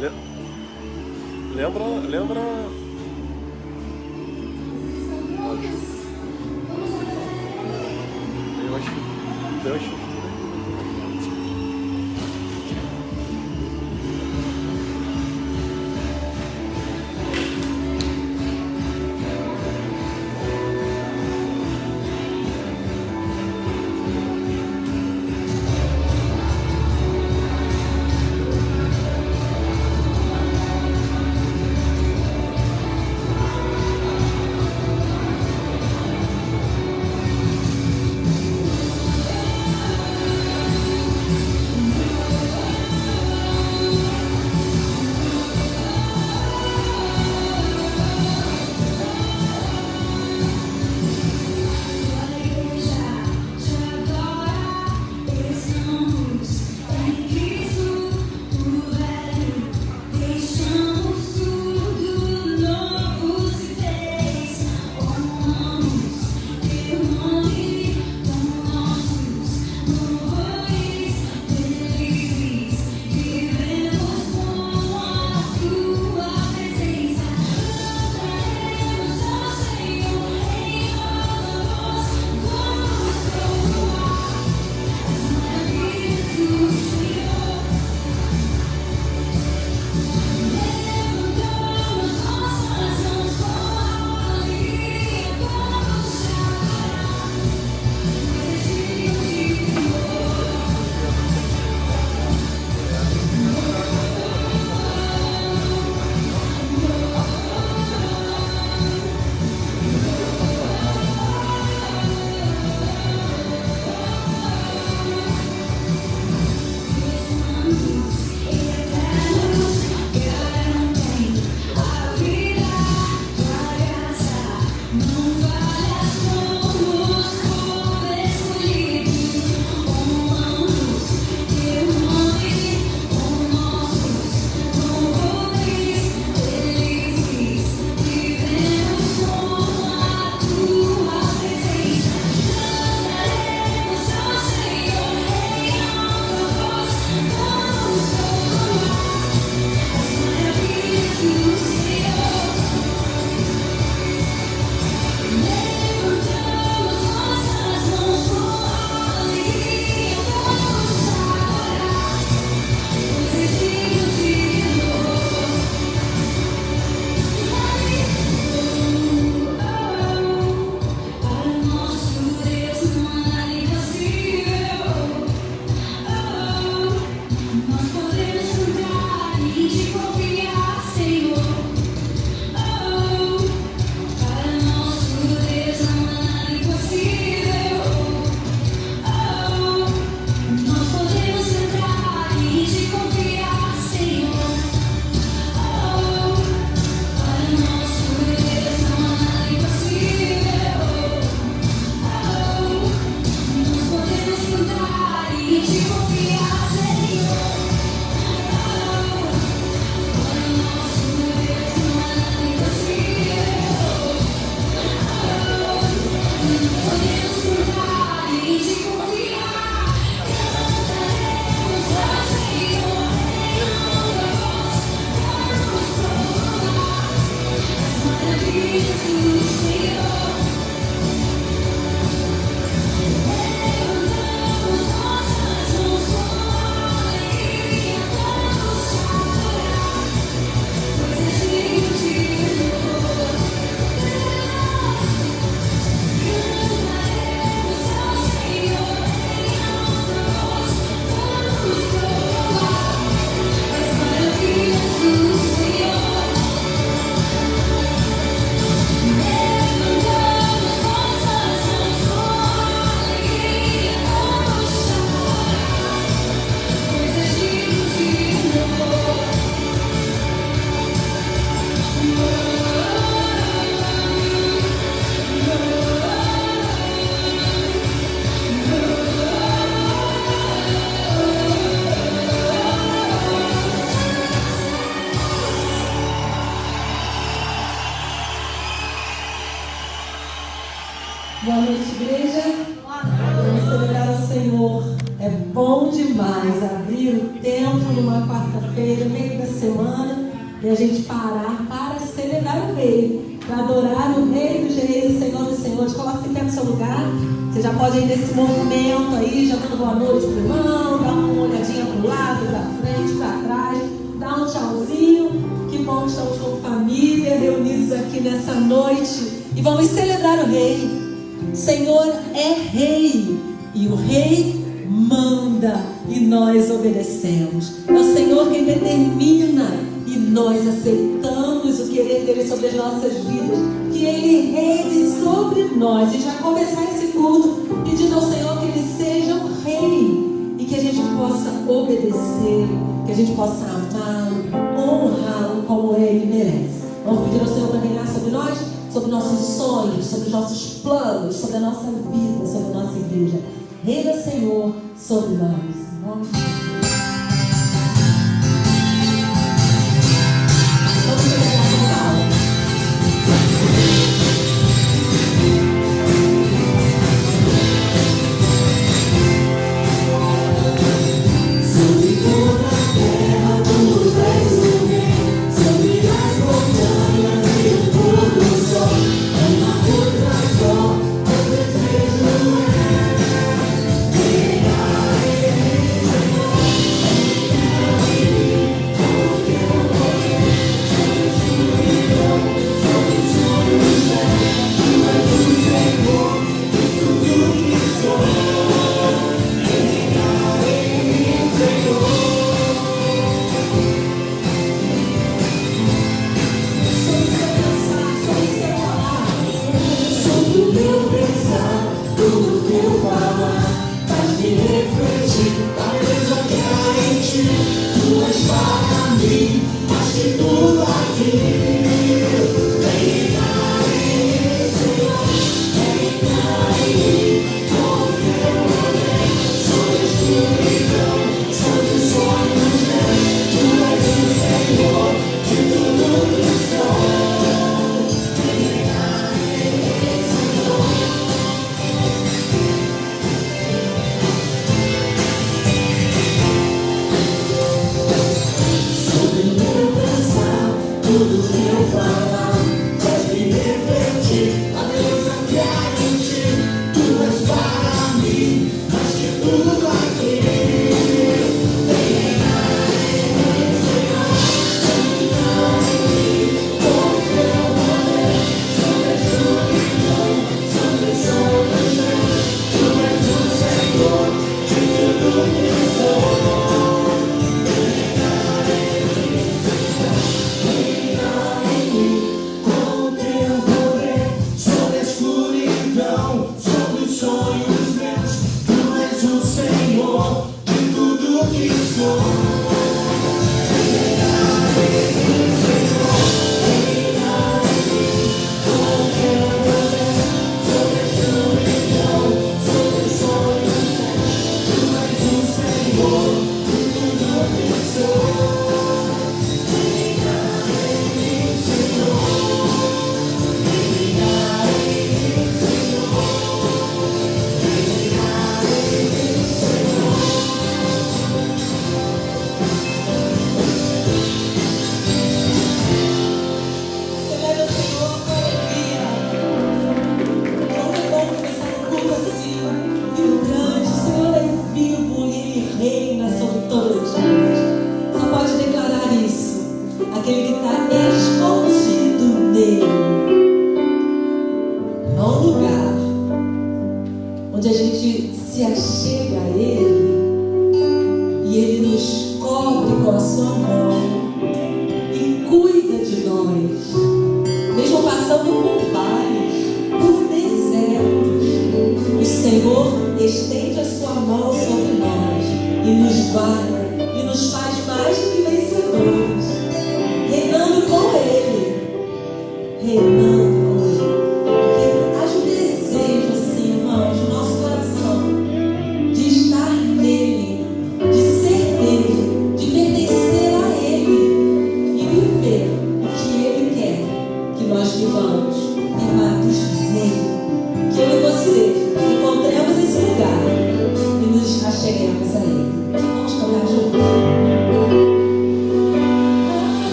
Lembra. Eu acho que. Boa noite, igreja. Vamos celebrar o Senhor. É bom. bom demais abrir o templo numa quarta-feira, meio da semana, e a gente parar para celebrar o Rei, para adorar o Rei dos Reis, o Senhor dos Senhores. Coloque-se em pé no seu lugar. Você já pode ir nesse movimento aí, já dando boa noite pro irmão, dá uma olhadinha pro lado, pra frente, pra trás, dá um tchauzinho. Que bom que estamos como família, reunidos aqui nessa noite, e vamos celebrar o Rei. O Senhor é Rei, e o Rei manda, e nós obedecemos. É o Senhor quem determina, e nós aceitamos o querer dele sobre as nossas vidas, que ele reine sobre nós. E já começar esse culto pedindo ao Senhor que ele seja o Rei, e que a gente possa obedecer, que a gente possa amá-lo, honrá-lo como ele merece. Vamos pedir ao Senhor para reinar sobre nós, sobre nossos sonhos, sobre os nossos planos, sobre a nossa vida, sobre a nossa igreja. Reina, Senhor, sobre nós. Em nome de Jesus. Vamos celebrar com calma. Sobre toda a terra, tu és o Rei. Sobre as montanhas e o pôr do sol. É uma coisa só, o desejo é reinar, Senhor.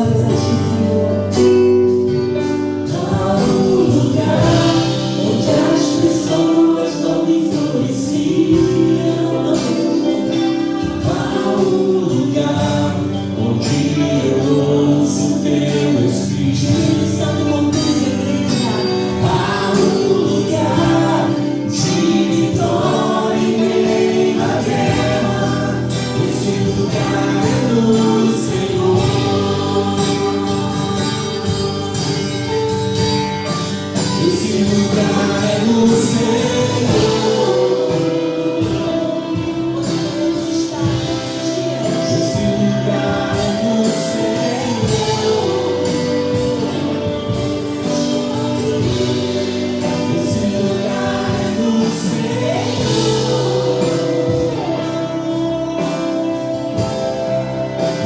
glórias a Ti, Senhor. Há um lugar onde as pessoas não me influenciam. Há um lugar onde eu ouço Teu Espírito Santo conduz a igreja. Há um lugar de vitória em meio à guerra. Esse lugar é no Senhor. Esse lugar é no Senhor. Esse lugar é no Senhor. Esse lugar é no Senhor.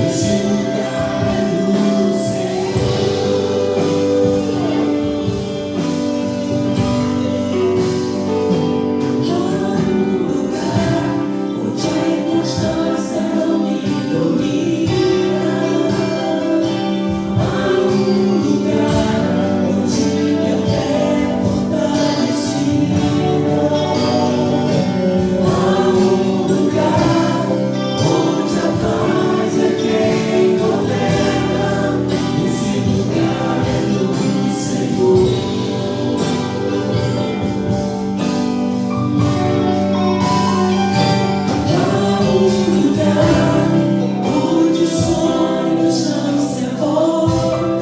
Esse lugar é no Senhor. Há um lugar onde a inconstância não me domina. Há um lugar onde minha fé é fortalecida. Há um lugar onde a paz é quem governa. Esse lugar é do Senhor. Há um lugar onde sonhos não se abortam.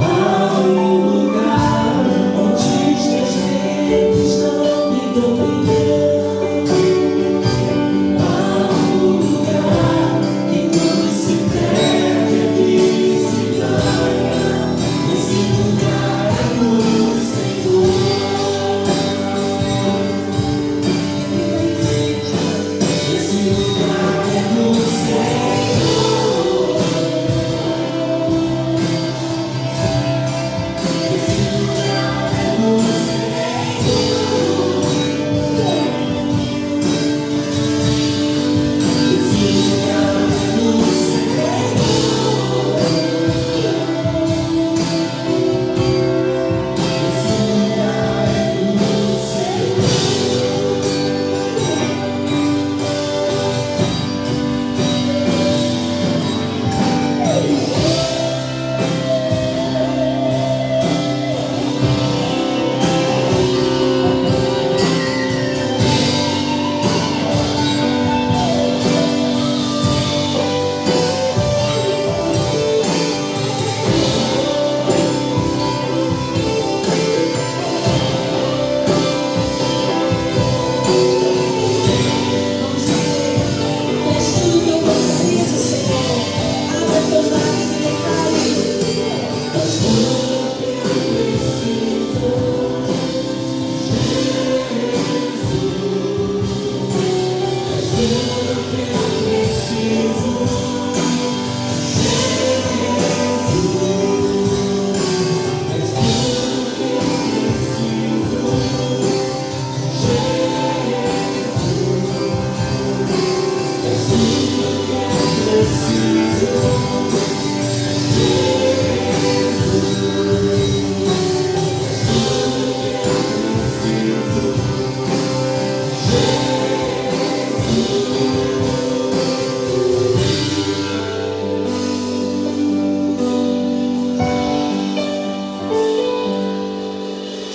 Há um lugar onde os teus medos não me dominam. Há um lugar que quando se perde a crise ganha. Esse lugar é do Senhor. Esse lugar é no Senhor. Esse lugar é no Senhor. Esse lugar é no Senhor. Esse lugar é no Senhor. Vamos dizer que és tudo que eu preciso, Senhor. Abra teus lábios e declare. És tudo que eu preciso, Jesus. És tudo que eu preciso, Jesus. És tudo que eu preciso, és tudo que eu preciso.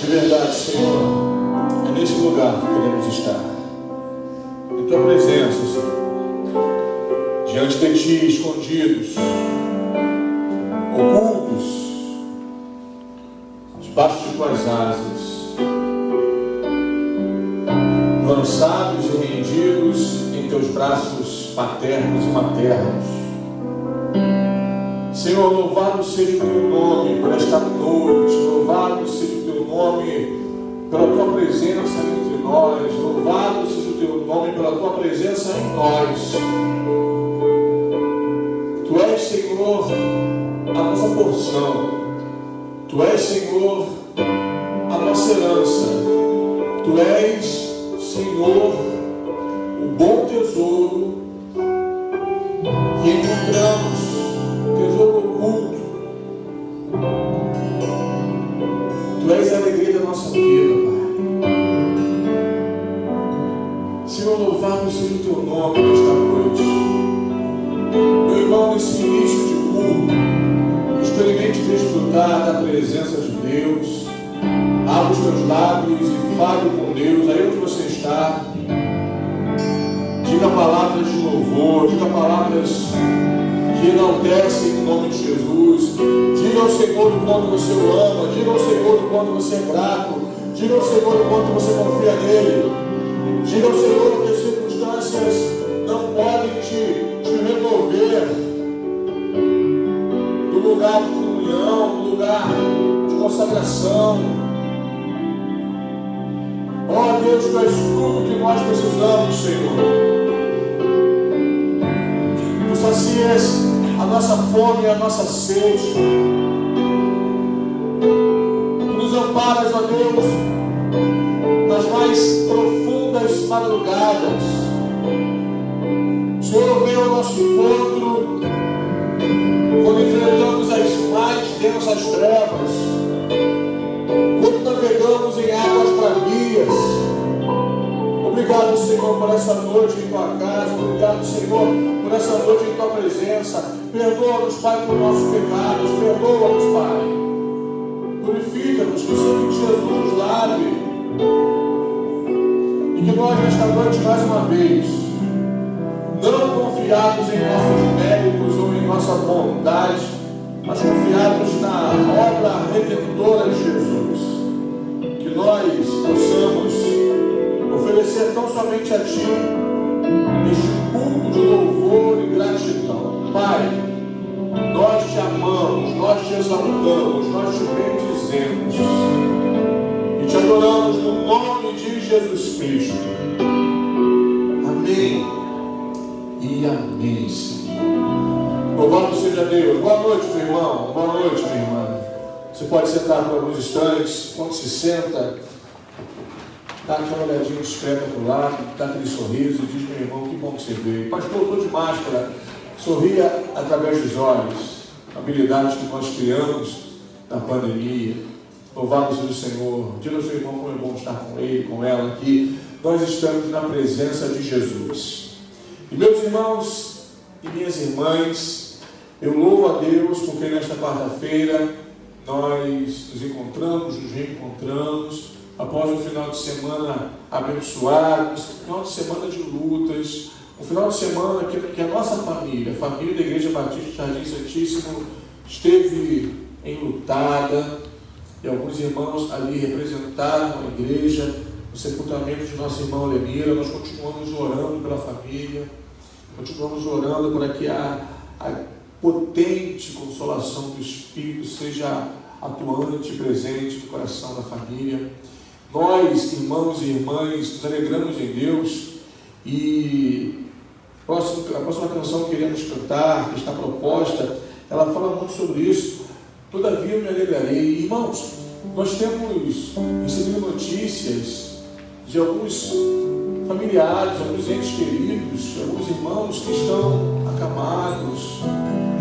De verdade, Senhor, é nesse lugar que queremos estar. Em Tua presença, Senhor. Diante de Ti, escondidos, ocultos, debaixo de Tuas asas, lançados e rendidos em Teus braços paternos e maternos. Senhor, louvado seja o Teu nome por esta noite, louvado seja o Teu nome pela Tua presença entre nós, louvado seja o Teu nome pela Tua presença em nós. Tu és, Senhor, a nossa porção, Tu és, Senhor, a nossa herança, Tu és, Senhor, o bom tesouro que encontramos desfrutar da presença de Deus, abra os teus lábios e fale com Deus, aí onde você está. Diga palavras de louvor, diga palavras que enaltecem em nome de Jesus. Diga ao Senhor o quanto você o ama, diga ao Senhor o quanto você é grato, diga ao Senhor o quanto você confia nele. Diga ao Senhor que as circunstâncias não podem te remover do lugar de comunhão, do lugar de consagração. Ó Deus, tu és tudo que nós precisamos, Senhor. Tu sacias a nossa fome e a nossa sede. Tu nos amparas, ó Deus, nas mais profundas madrugadas. O Senhor vem ao nosso encontro quando enfrentamos as mais densas trevas, quando navegamos em águas bravias. Obrigado, Senhor, por essa noite em tua casa. Obrigado, Senhor, por essa noite em tua presença. Perdoa-nos, Pai, por nossos pecados. Perdoa-nos, Pai. Purifica-nos, que o sangue de Jesus nos lave. E que nós, nesta noite, mais uma vez, não confiados em nossos méritos ou em nossa bondade, mas confiados na obra redentora de Jesus. Que nós possamos oferecer tão somente a Ti este culto de louvor e gratidão. Pai, nós Te amamos, nós Te exaltamos, nós Te bendizemos e Te adoramos no nome de Jesus Cristo. Amém e amém, Senhor. Louvado seja Deus. Boa noite, meu irmão. Boa noite, minha irmã. Você pode sentar por alguns instantes. Quando se senta, dá aquela olhadinha discreta para o lado, dá aquele sorriso e diz: meu irmão, que bom que você veio. Pastor, eu estou de máscara. Sorria através dos olhos. Habilidades que nós criamos na pandemia. Louvado seja o Senhor. Diga ao seu irmão como é bom estar com ele, com ela aqui. Nós estamos na presença de Jesus. E meus irmãos e minhas irmãs, eu louvo a Deus porque nesta quarta-feira nós nos encontramos, nos reencontramos após um final de semana abençoado, um final de semana de lutas, um final de semana que a nossa família, a família da Igreja Batista Jardim Santíssimo, esteve enlutada, e alguns irmãos ali representaram a igreja no sepultamento de nosso irmão Lenira. Nós continuamos orando pela família, continuamos orando para que a potente consolação do Espírito seja atuante e presente no coração da família. Nós, irmãos e irmãs, nos alegramos em Deus, e a próxima canção que queremos cantar, que está proposta, ela fala muito sobre isso. Todavia eu me alegrarei. Irmãos, nós temos recebido notícias de alguns familiares, alguns entes queridos, alguns irmãos que estão acamados.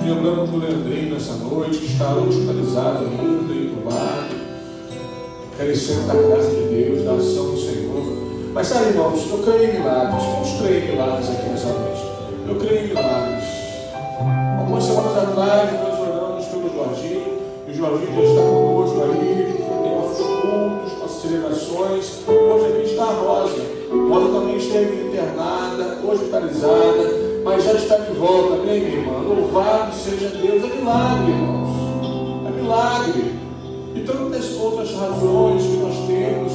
Lembramos do Leandrinho nessa noite, que está hospitalizado ainda e entubado, carecendo da graça de Deus, da ação do Senhor. Mas sabe, irmãos, eu creio em milagres. Vamos crer em milagres aqui nessa noite. Eu creio em milagres. Algumas semanas atrás nós oramos pelo Jorginho, e o Jorginho já está conosco ali, em nossos cultos, nossas celebrações. Hoje aqui está a Rosa. Rosa também esteve internada, hospitalizada, mas já está de volta, amém, minha irmã? Louvado seja Deus. É milagre, irmãos. É milagre. E tantas outras razões que nós temos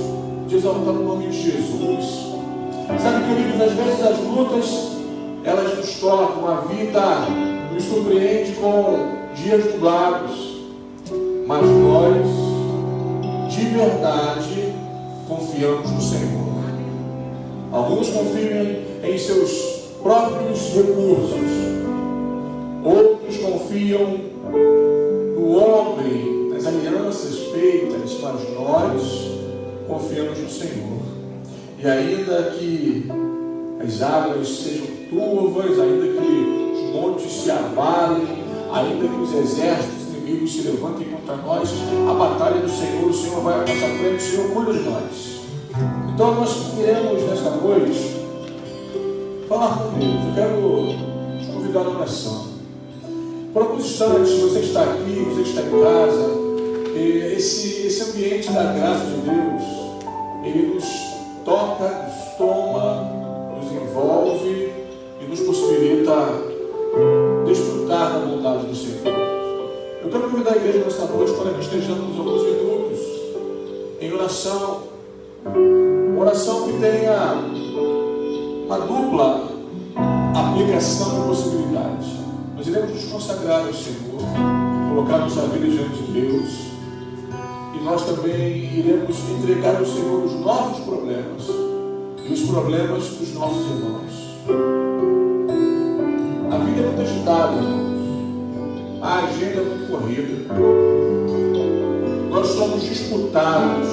de exaltar o nome de Jesus. Sabe, queridos, às vezes as lutas, elas nos tocam, a vida nos surpreende com dias nublados, mas nós, de verdade, confiamos no Senhor. Alguns confiam em seus próprios recursos, outros confiam no homem, nas alianças feitas, mas nós confiamos no Senhor. E ainda que as águas sejam turvas, ainda que os montes se abalem, ainda que os exércitos inimigos se levantem contra nós, a batalha do Senhor, o Senhor vai à nossa frente, o Senhor cuida de nós. Então nós queremos nesta noite falar com Deus. Eu quero te convidar à oração. Por alguns instantes, você está aqui, você está em casa, esse ambiente da graça de Deus, ele nos toca, nos toma, nos envolve e nos possibilita desfrutar da bondade do Senhor. Eu quero convidar a igreja nessa noite para que estejamos alguns minutos em oração, uma oração que tenha uma dupla aplicação de possibilidades. Nós iremos nos consagrar ao Senhor, colocar nossa vida diante de Deus, e nós também iremos entregar ao Senhor os nossos problemas e os problemas dos nossos irmãos. A vida é muito agitada, irmãos. A agenda é muito corrida. Nós somos disputados.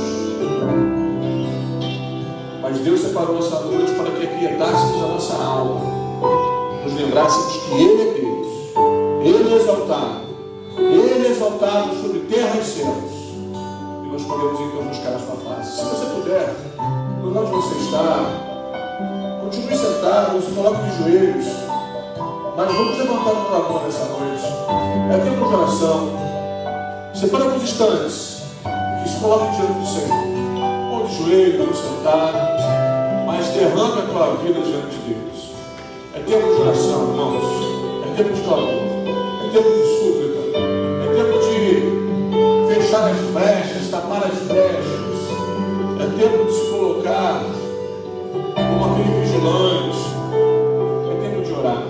Mas Deus separou essa noite para que aquietássemos a nossa alma, nos lembrássemos que Ele é Deus, Ele é exaltado sobre terra e céus, e nós podemos então buscar a sua face. Se você puder, por onde você está, continue sentado, se coloque de joelhos, mas vamos levantar um clamor nessa noite. É tempo de oração. Separa alguns instantes e se coloque diante do Senhor. Ou de joelho, ou sentado, mas derrame a tua vida diante de Deus. É tempo de oração, irmãos. É tempo de clamor. É tempo de súplica. É tempo de fechar as brechas, tapar as brechas. É tempo de se colocar como aquele vigilante. É tempo de orar.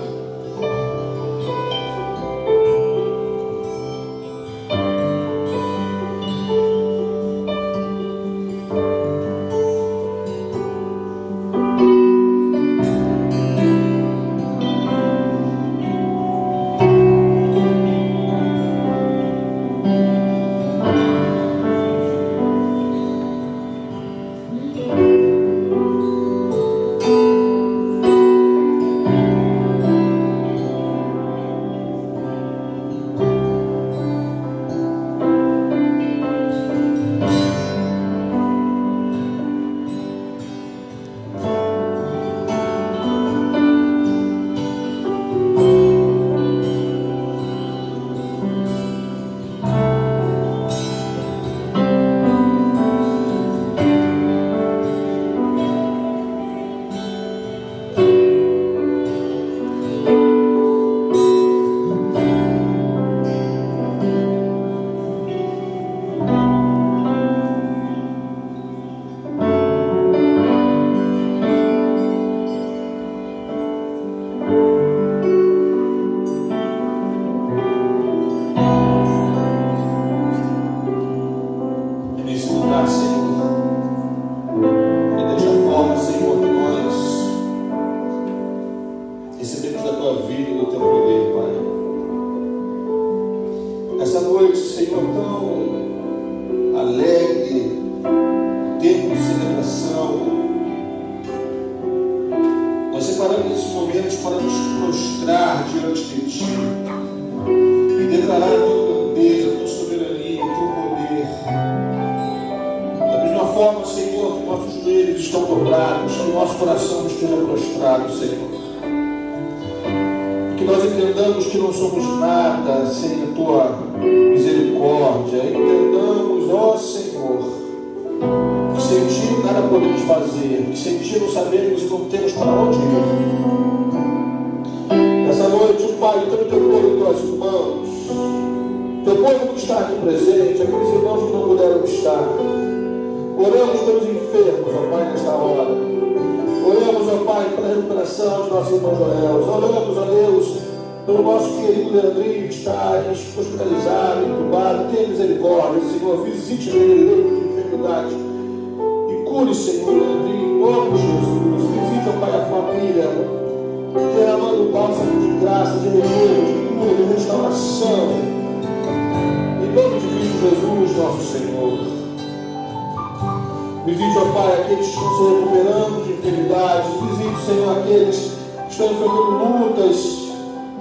Visite, ó Pai, aqueles que estão se recuperando de enfermidades. Visite, Senhor, aqueles que estão enfrentando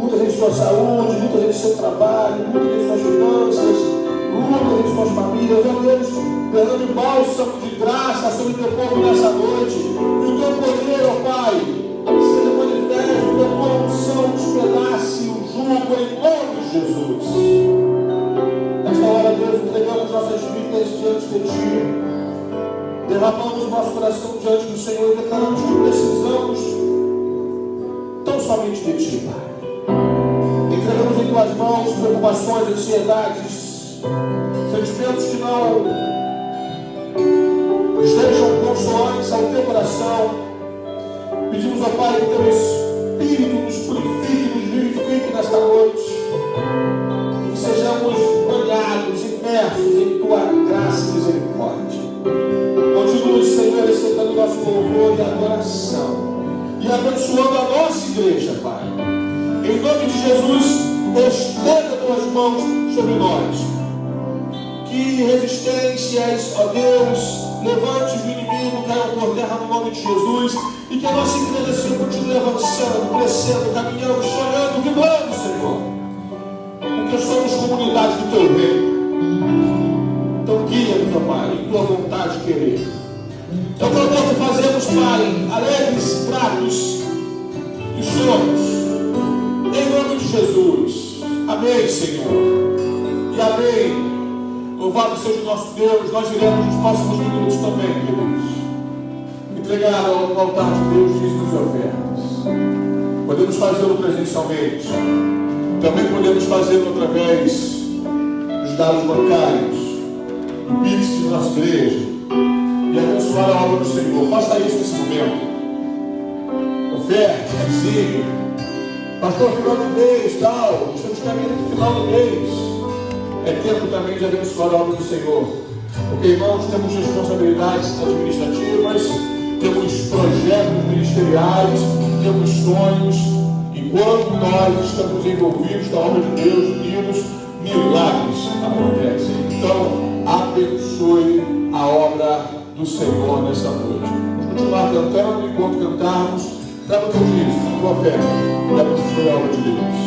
lutas em sua saúde, lutas em seu trabalho, lutas em suas finanças, lutas em suas famílias. Ó Deus, derrame bálsamo de graça sobre o teu povo nessa noite. Que o teu poder, ó Pai, seja manifesto, que a tua unção despedace o jugo em nome de Jesus. Nesta hora, Deus, entregamos nossas vidas diante de Ti. Derramamos nosso coração diante do Senhor e declaramos que precisamos tão somente de Ti, Pai. Entregamos em Tuas mãos preocupações, ansiedades, sentimentos que não estejam consoantes ao Teu coração. Pedimos, ó Pai, que Teu Espírito nos purifique, nos vivifique nesta noite. Que sejamos banhados, imersos em Tua graça e misericórdia. Continue, Senhor, recebendo o nosso louvor e adoração e abençoando a nossa igreja, Pai. Em nome de Jesus, estenda Tuas mãos sobre nós. Que resistências, ó Deus, levantes do inimigo caiam por terra no nome de Jesus. E que a nossa igreja, Senhor, continue avançando, crescendo, caminhando, sonhando, vibrando, Senhor. Porque somos comunidade do Teu reino. Então guia-nos, ó Pai, em Tua vontade de querer. É o clamor que fazemos, Pai, alegres, gratos e somos. Em nome de Jesus. Amém, Senhor. E amém. Louvado seja o nosso Deus. Nós iremos nos próximos minutos também, queridos, entregar ao altar de Deus dízimos e ofertas. Podemos fazê-lo presencialmente. Também podemos fazê-lo através dos dados bancários, do Pix de nossa igreja, e abençoar a obra do Senhor. Faça isso nesse momento. Oferte, dizime. Pastor, final do mês, tal. Estamos caminhando no final do mês. É tempo também de abençoar a obra do Senhor. Porque, irmãos, temos responsabilidades administrativas, temos projetos ministeriais, temos sonhos. E quando nós estamos envolvidos na obra de Deus, unidos, milagres acontecem. Então, abençoe a obra do Senhor nessa noite. Vamos continuar cantando. Enquanto cantarmos, traga o teu dízimo, tua fé, e abençoe a obra de Deus.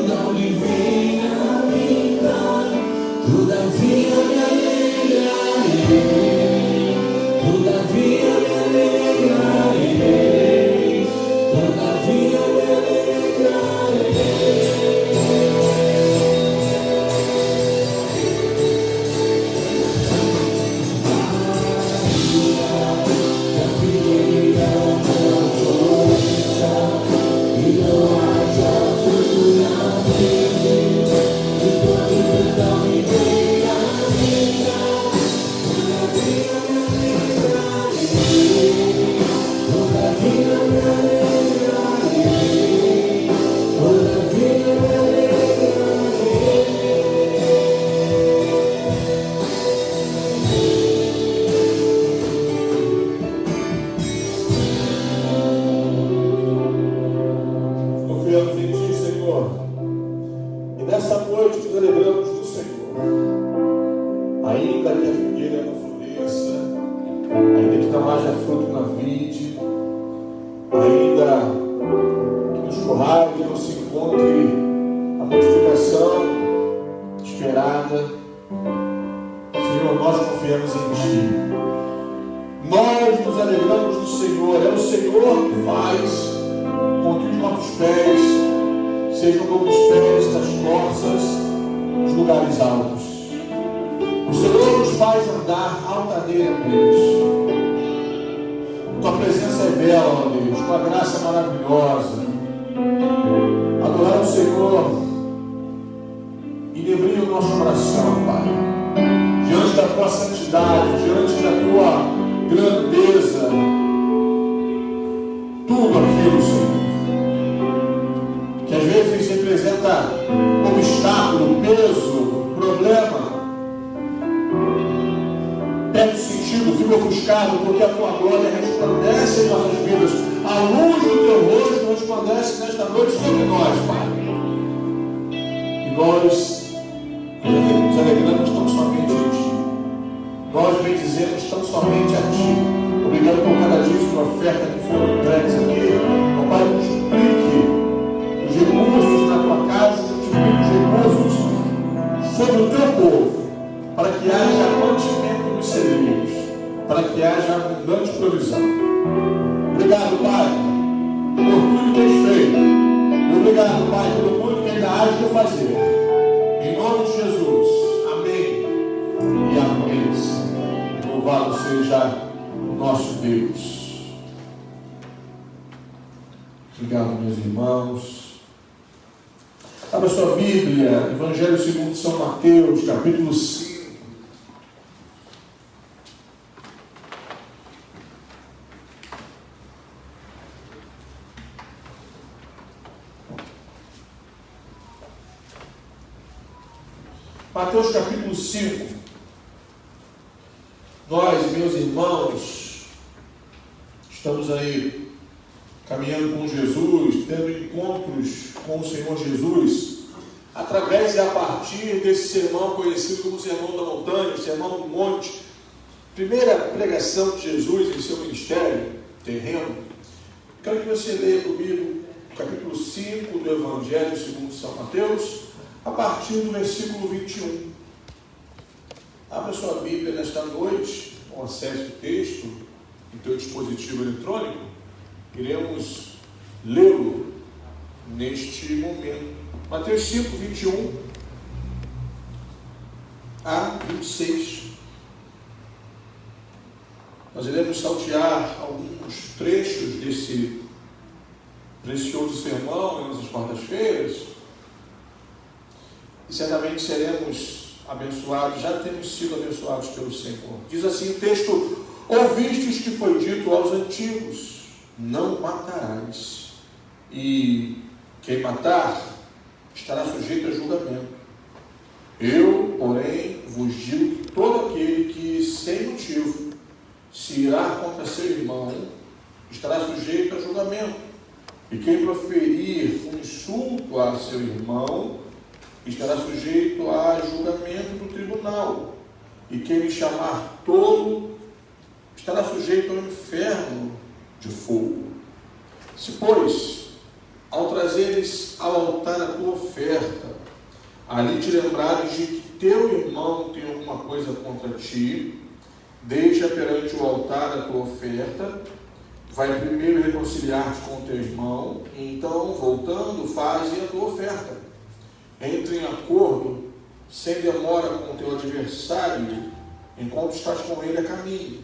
não me venha brincar, todavia me alegrarei, todavia me alegrarei, todavia me alegrarei. Obrigado, meus irmãos. Abra sua Bíblia, Evangelho segundo São Mateus, capítulo 5. Mateus capítulo 5. Nós, meus irmãos, estamos aí caminhando com Jesus, tendo encontros com o Senhor Jesus, através e a partir desse sermão conhecido como Sermão da Montanha, Sermão do Monte, primeira pregação de Jesus em seu ministério terreno. Quero que você leia comigo o capítulo 5 do Evangelho segundo São Mateus, a partir do versículo 21. Abra sua Bíblia nesta noite, com acesso ao texto, em teu dispositivo eletrônico. Iremos lê-lo neste momento. Mateus 5, 21 a 26. Nós iremos saltear alguns trechos desse precioso sermão nas quartas-feiras. E certamente seremos abençoados, já temos sido abençoados pelo Senhor. Diz assim o texto: ouvistes que foi dito aos antigos, não matarás, e quem matar estará sujeito a julgamento. Eu, porém, vos digo que todo aquele que, sem motivo, se irá contra seu irmão, estará sujeito a julgamento. E quem proferir um insulto a seu irmão, estará sujeito a julgamento do tribunal. E quem lhe chamar tolo, estará sujeito ao inferno de fogo. Se, pois, ao trazeres ao altar a tua oferta, ali te lembrares de que teu irmão tem alguma coisa contra ti, deixa perante o altar a tua oferta, vai primeiro reconciliar-te com o teu irmão, e então, voltando, faze a tua oferta. Entre em acordo, sem demora, com o teu adversário, enquanto estás com ele a caminho,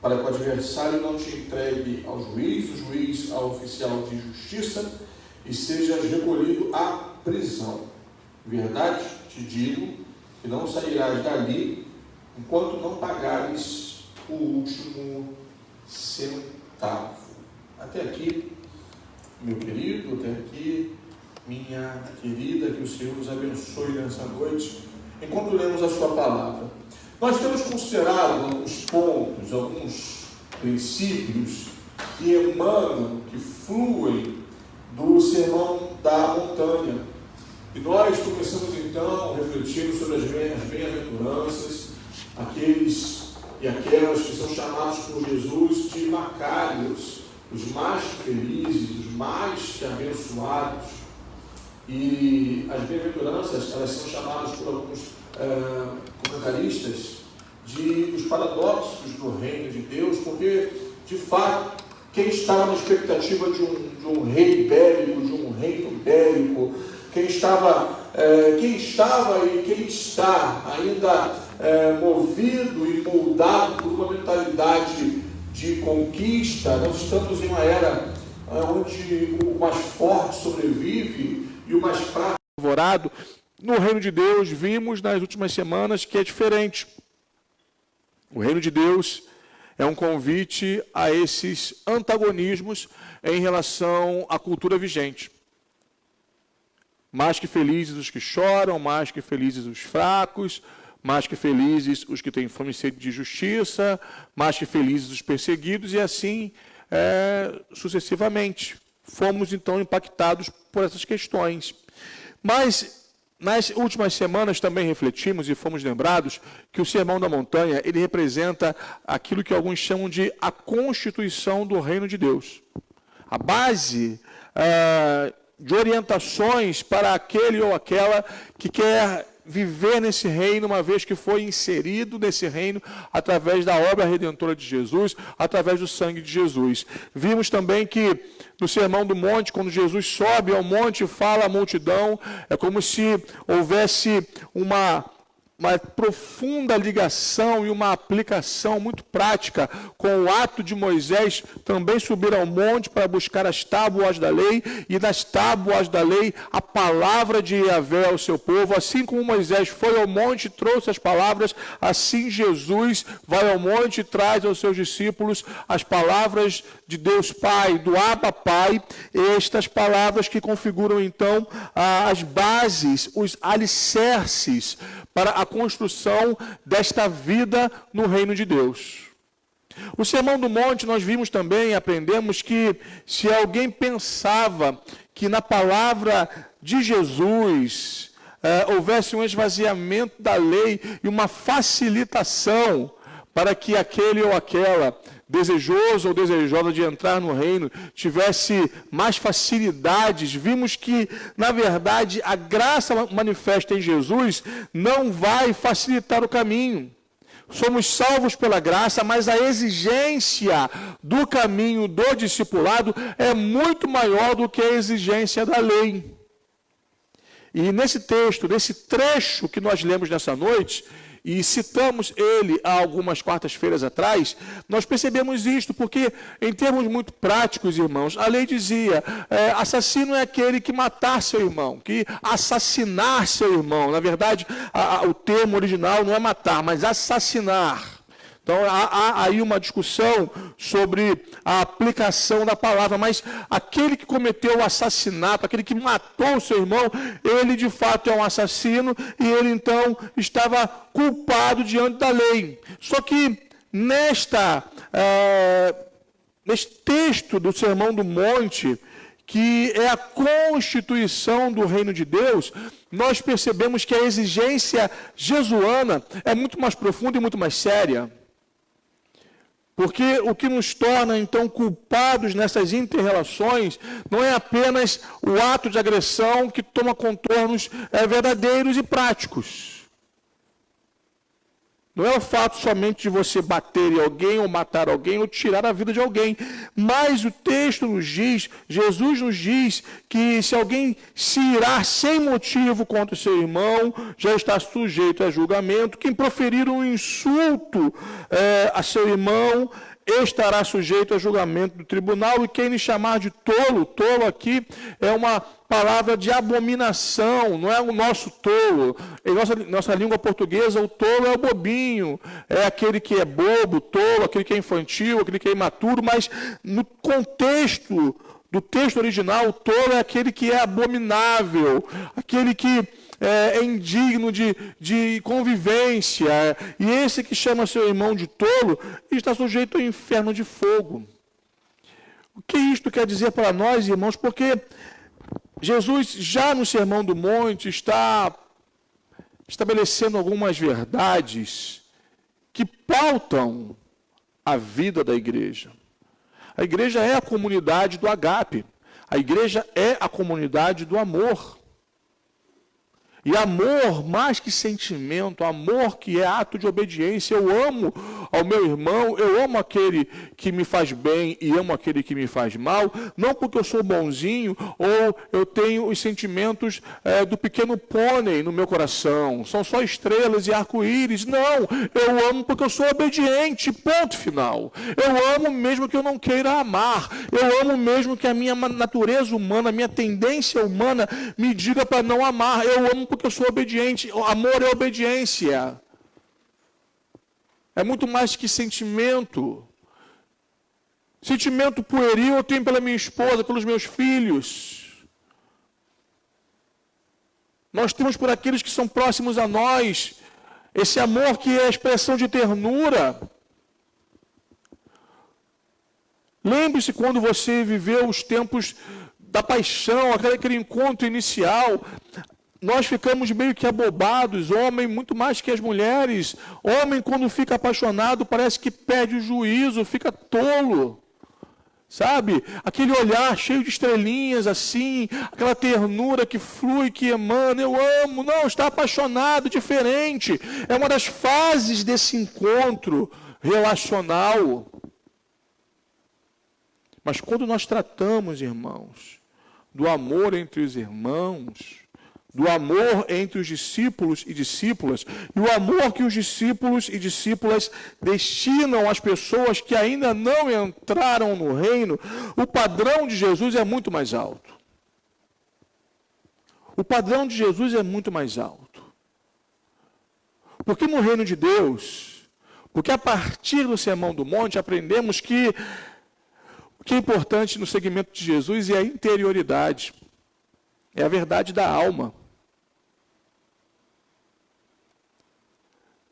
para que o adversário não te entregue ao juiz, o juiz ao oficial de justiça, e sejas recolhido à prisão. Verdade, te digo, que não sairás dali, enquanto não pagares o último centavo. Até aqui, meu querido, até aqui, minha querida, que o Senhor nos abençoe nessa noite, enquanto lemos a sua palavra. Nós temos considerado alguns pontos, alguns princípios que emanam, que fluem do Sermão da Montanha. E nós começamos então refletindo sobre as bem-aventuranças, aqueles e aquelas que são chamados por Jesus de macários, os mais felizes, os mais que abençoados. E as bem-aventuranças, elas são chamadas por alguns comentaristas de os paradoxos do reino de Deus, porque, de fato, quem estava na expectativa de um rei bélico, de um reino bélico, quem estava e quem está ainda movido e moldado por uma mentalidade de conquista, nós estamos em uma era onde o mais forte sobrevive e o mais fraco é devorado. No reino de Deus, vimos nas últimas semanas que é diferente. O reino de Deus é um convite a esses antagonismos em relação à cultura vigente. Mais que felizes os que choram, mais que felizes os fracos, mais que felizes os que têm fome e sede de justiça, mais que felizes os perseguidos, e assim sucessivamente. Fomos então impactados por essas questões. Mas nas últimas semanas também refletimos e fomos lembrados que o Sermão da Montanha, ele representa aquilo que alguns chamam de a constituição do reino de Deus. A base de orientações para aquele ou aquela que quer viver nesse reino, uma vez que foi inserido nesse reino através da obra redentora de Jesus, através do sangue de Jesus. Vimos também que no Sermão do Monte, quando Jesus sobe ao monte e fala à multidão, é como se houvesse uma profunda ligação e uma aplicação muito prática com o ato de Moisés também subir ao monte para buscar as tábuas da lei, e nas tábuas da lei a palavra de Yahvé ao seu povo. Assim como Moisés foi ao monte e trouxe as palavras, assim Jesus vai ao monte e traz aos seus discípulos as palavras de Deus Pai, do Abba Pai, estas palavras que configuram então as bases, os alicerces para a construção desta vida no reino de Deus. O Sermão do Monte, nós vimos também, aprendemos que se alguém pensava que na palavra de Jesus houvesse um esvaziamento da lei e uma facilitação para que aquele ou aquela desejoso ou desejosa de entrar no reino tivesse mais facilidades, vimos que, na verdade, a graça manifesta em Jesus não vai facilitar o caminho. Somos salvos pela graça, mas a exigência do caminho do discipulado é muito maior do que a exigência da lei. E nesse texto, nesse trecho que nós lemos nessa noite, e citamos ele há algumas quartas-feiras atrás, nós percebemos isto, porque em termos muito práticos, irmãos, a lei dizia, assassino é aquele que matar seu irmão, que assassinar seu irmão. Na verdade, o termo original não é matar, mas assassinar. Então, há aí uma discussão sobre a aplicação da palavra, mas aquele que cometeu o assassinato, aquele que matou o seu irmão, ele de fato é um assassino e ele então estava culpado diante da lei. Só que neste texto do Sermão do Monte, que é a constituição do reino de Deus, nós percebemos que a exigência jesuana é muito mais profunda e muito mais séria. Porque o que nos torna, então, culpados nessas inter-relações não é apenas o ato de agressão que toma contornos verdadeiros e práticos. Não é o fato somente de você bater em alguém, ou matar alguém, ou tirar a vida de alguém. Mas o texto nos diz, Jesus nos diz, que se alguém se irar sem motivo contra o seu irmão, já está sujeito a julgamento. Quem proferir um insulto a seu irmão, estará sujeito a julgamento do tribunal, e quem lhe chamar de tolo, tolo aqui é uma palavra de abominação, não é o nosso tolo. Em nossa língua portuguesa, o tolo é o bobinho, é aquele que é bobo, tolo, aquele que é infantil, aquele que é imaturo, mas no contexto do texto original, o tolo é aquele que é abominável, aquele que é indigno de convivência, e esse que chama seu irmão de tolo, está sujeito ao inferno de fogo. O que isto quer dizer para nós, irmãos? Porque Jesus, já no Sermão do Monte, está estabelecendo algumas verdades que pautam a vida da igreja. A igreja é a comunidade do agape, a igreja é a comunidade do amor. E amor, mais que sentimento, amor que é ato de obediência. Eu amo ao meu irmão, eu amo aquele que me faz bem e amo aquele que me faz mal, não porque eu sou bonzinho ou eu tenho os sentimentos do pequeno pônei no meu coração, são só estrelas e arco-íris. Não, eu amo porque eu sou obediente, ponto final. Eu amo mesmo que eu não queira amar, eu amo mesmo que a minha natureza humana, a minha tendência humana me diga para não amar. Eu amo porque eu sou obediente. O amor é obediência. É muito mais que sentimento. Sentimento pueril eu tenho pela minha esposa, pelos meus filhos. Nós temos por aqueles que são próximos a nós. Esse amor que é a expressão de ternura. Lembre-se quando você viveu os tempos da paixão, aquele encontro inicial. Nós ficamos meio que abobados, homem muito mais que as mulheres. Homem, quando fica apaixonado, parece que perde o juízo, fica tolo. Sabe? Aquele olhar cheio de estrelinhas assim, aquela ternura que flui, que emana, eu amo. Não, está apaixonado, diferente. É uma das fases desse encontro relacional. Mas quando nós tratamos, irmãos, do amor entre os irmãos, do amor entre os discípulos e discípulas, e o amor que os discípulos e discípulas destinam às pessoas que ainda não entraram no reino, o padrão de Jesus é muito mais alto. O padrão de Jesus é muito mais alto. Porque no reino de Deus, porque a partir do Sermão do Monte aprendemos que o que é importante no segmento de Jesus é a interioridade, é a verdade da alma.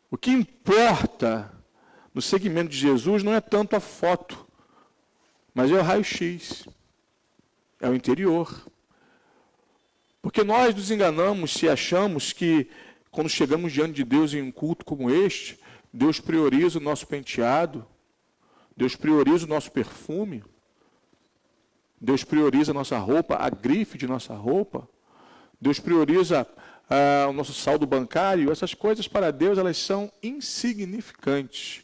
O que importa no segmento de Jesus não é tanto a foto, mas é o raio-x, é o interior. Porque nós nos enganamos se achamos que, quando chegamos diante de Deus em um culto como este, Deus prioriza o nosso penteado, Deus prioriza o nosso perfume, Deus prioriza a nossa roupa, a grife de nossa roupa, Deus prioriza o nosso saldo bancário. Essas coisas para Deus, elas são insignificantes.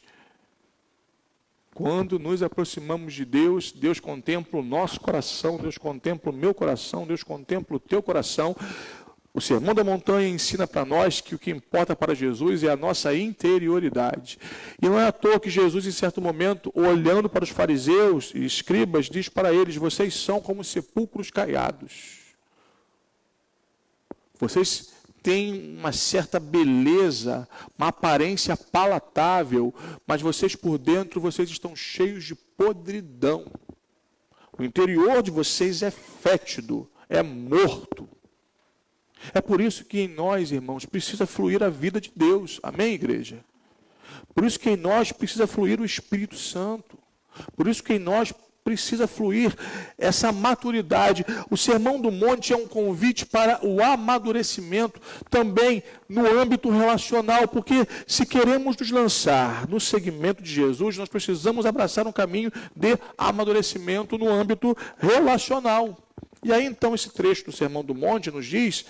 Quando nos aproximamos de Deus, Deus contempla o nosso coração, Deus contempla o meu coração, Deus contempla o teu coração. O Sermão da Montanha ensina para nós que o que importa para Jesus é a nossa interioridade. E não é à toa que Jesus, em certo momento, olhando para os fariseus e escribas, diz para eles: vocês são como sepulcros caiados. Vocês têm uma certa beleza, uma aparência palatável, mas vocês por dentro, vocês estão cheios de podridão. O interior de vocês é fétido, é morto. É por isso que em nós, irmãos, precisa fluir a vida de Deus. Amém, igreja? Por isso que em nós precisa fluir o Espírito Santo. Por isso que em nós precisa fluir essa maturidade. O Sermão do Monte é um convite para o amadurecimento também no âmbito relacional, porque se queremos nos lançar no segmento de Jesus, nós precisamos abraçar um caminho de amadurecimento no âmbito relacional. E aí então esse trecho do Sermão do Monte nos diz,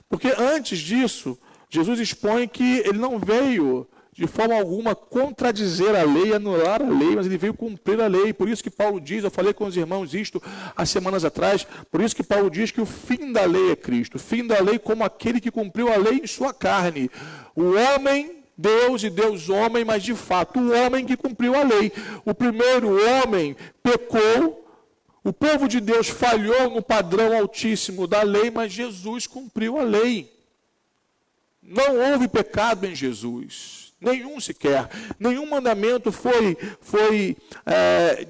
porque antes disso, Jesus expõe que ele não veio de forma alguma contradizer a lei, anular a lei, mas ele veio cumprir a lei. Por isso que Paulo diz, eu falei com os irmãos isto há semanas atrás, por isso que Paulo diz que o fim da lei é Cristo. O fim da lei como aquele que cumpriu a lei em sua carne. O homem, Deus e Deus homem, mas de fato o homem que cumpriu a lei. O primeiro homem pecou, o povo de Deus falhou no padrão altíssimo da lei, mas Jesus cumpriu a lei. Não houve pecado em Jesus. Nenhum sequer. Nenhum mandamento foi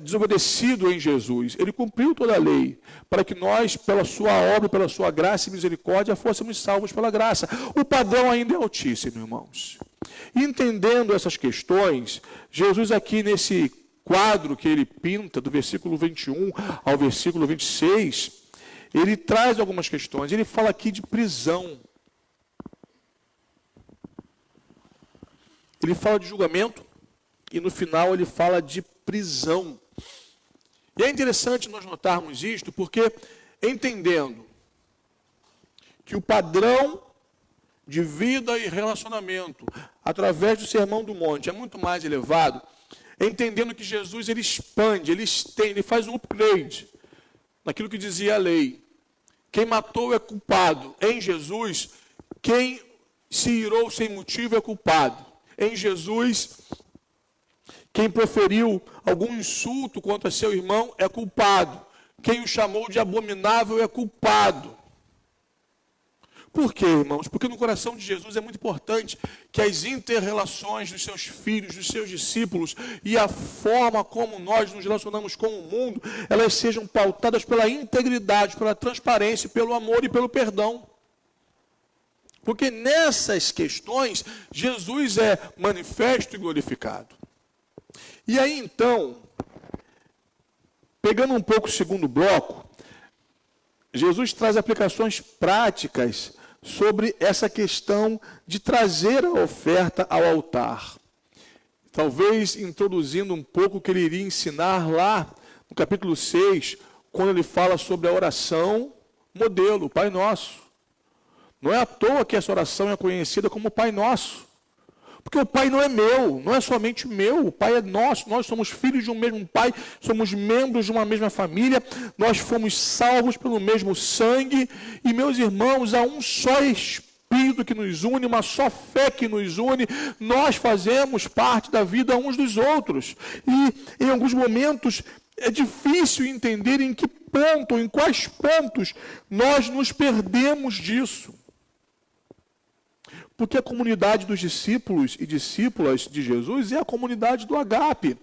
desobedecido em Jesus. Ele cumpriu toda a lei, para que nós, pela sua obra, pela sua graça e misericórdia, fôssemos salvos pela graça. O padrão ainda é altíssimo, irmãos. E entendendo essas questões, Jesus aqui nesse quadro que ele pinta, do versículo 21 ao versículo 26, ele traz algumas questões. Ele fala aqui de prisão. Ele fala de julgamento e no final ele fala de prisão. E é interessante nós notarmos isto, porque entendendo que o padrão de vida e relacionamento através do Sermão do Monte é muito mais elevado, entendendo que Jesus ele expande, ele estende, ele faz um upgrade naquilo que dizia a lei. Quem matou é culpado. Em Jesus, quem se irou sem motivo é culpado. Em Jesus, quem proferiu algum insulto contra seu irmão é culpado. Quem o chamou de abominável é culpado. Por quê, irmãos? Porque no coração de Jesus é muito importante que as inter-relações dos seus filhos, dos seus discípulos e a forma como nós nos relacionamos com o mundo, elas sejam pautadas pela integridade, pela transparência, pelo amor e pelo perdão. Porque nessas questões, Jesus é manifesto e glorificado. E aí, então, pegando um pouco o segundo bloco, Jesus traz aplicações práticas sobre essa questão de trazer a oferta ao altar. Talvez introduzindo um pouco o que ele iria ensinar lá no capítulo 6, quando ele fala sobre a oração modelo, o Pai Nosso. Não é à toa que essa oração é conhecida como Pai Nosso. Porque o Pai não é meu, não é somente meu, o Pai é nosso, nós somos filhos de um mesmo Pai, somos membros de uma mesma família, nós fomos salvos pelo mesmo sangue, e meus irmãos, há um só Espírito que nos une, uma só fé que nos une, nós fazemos parte da vida uns dos outros. E em alguns momentos é difícil entender em que ponto, em quais pontos nós nos perdemos disso. Porque a comunidade dos discípulos e discípulas de Jesus é a comunidade do agape.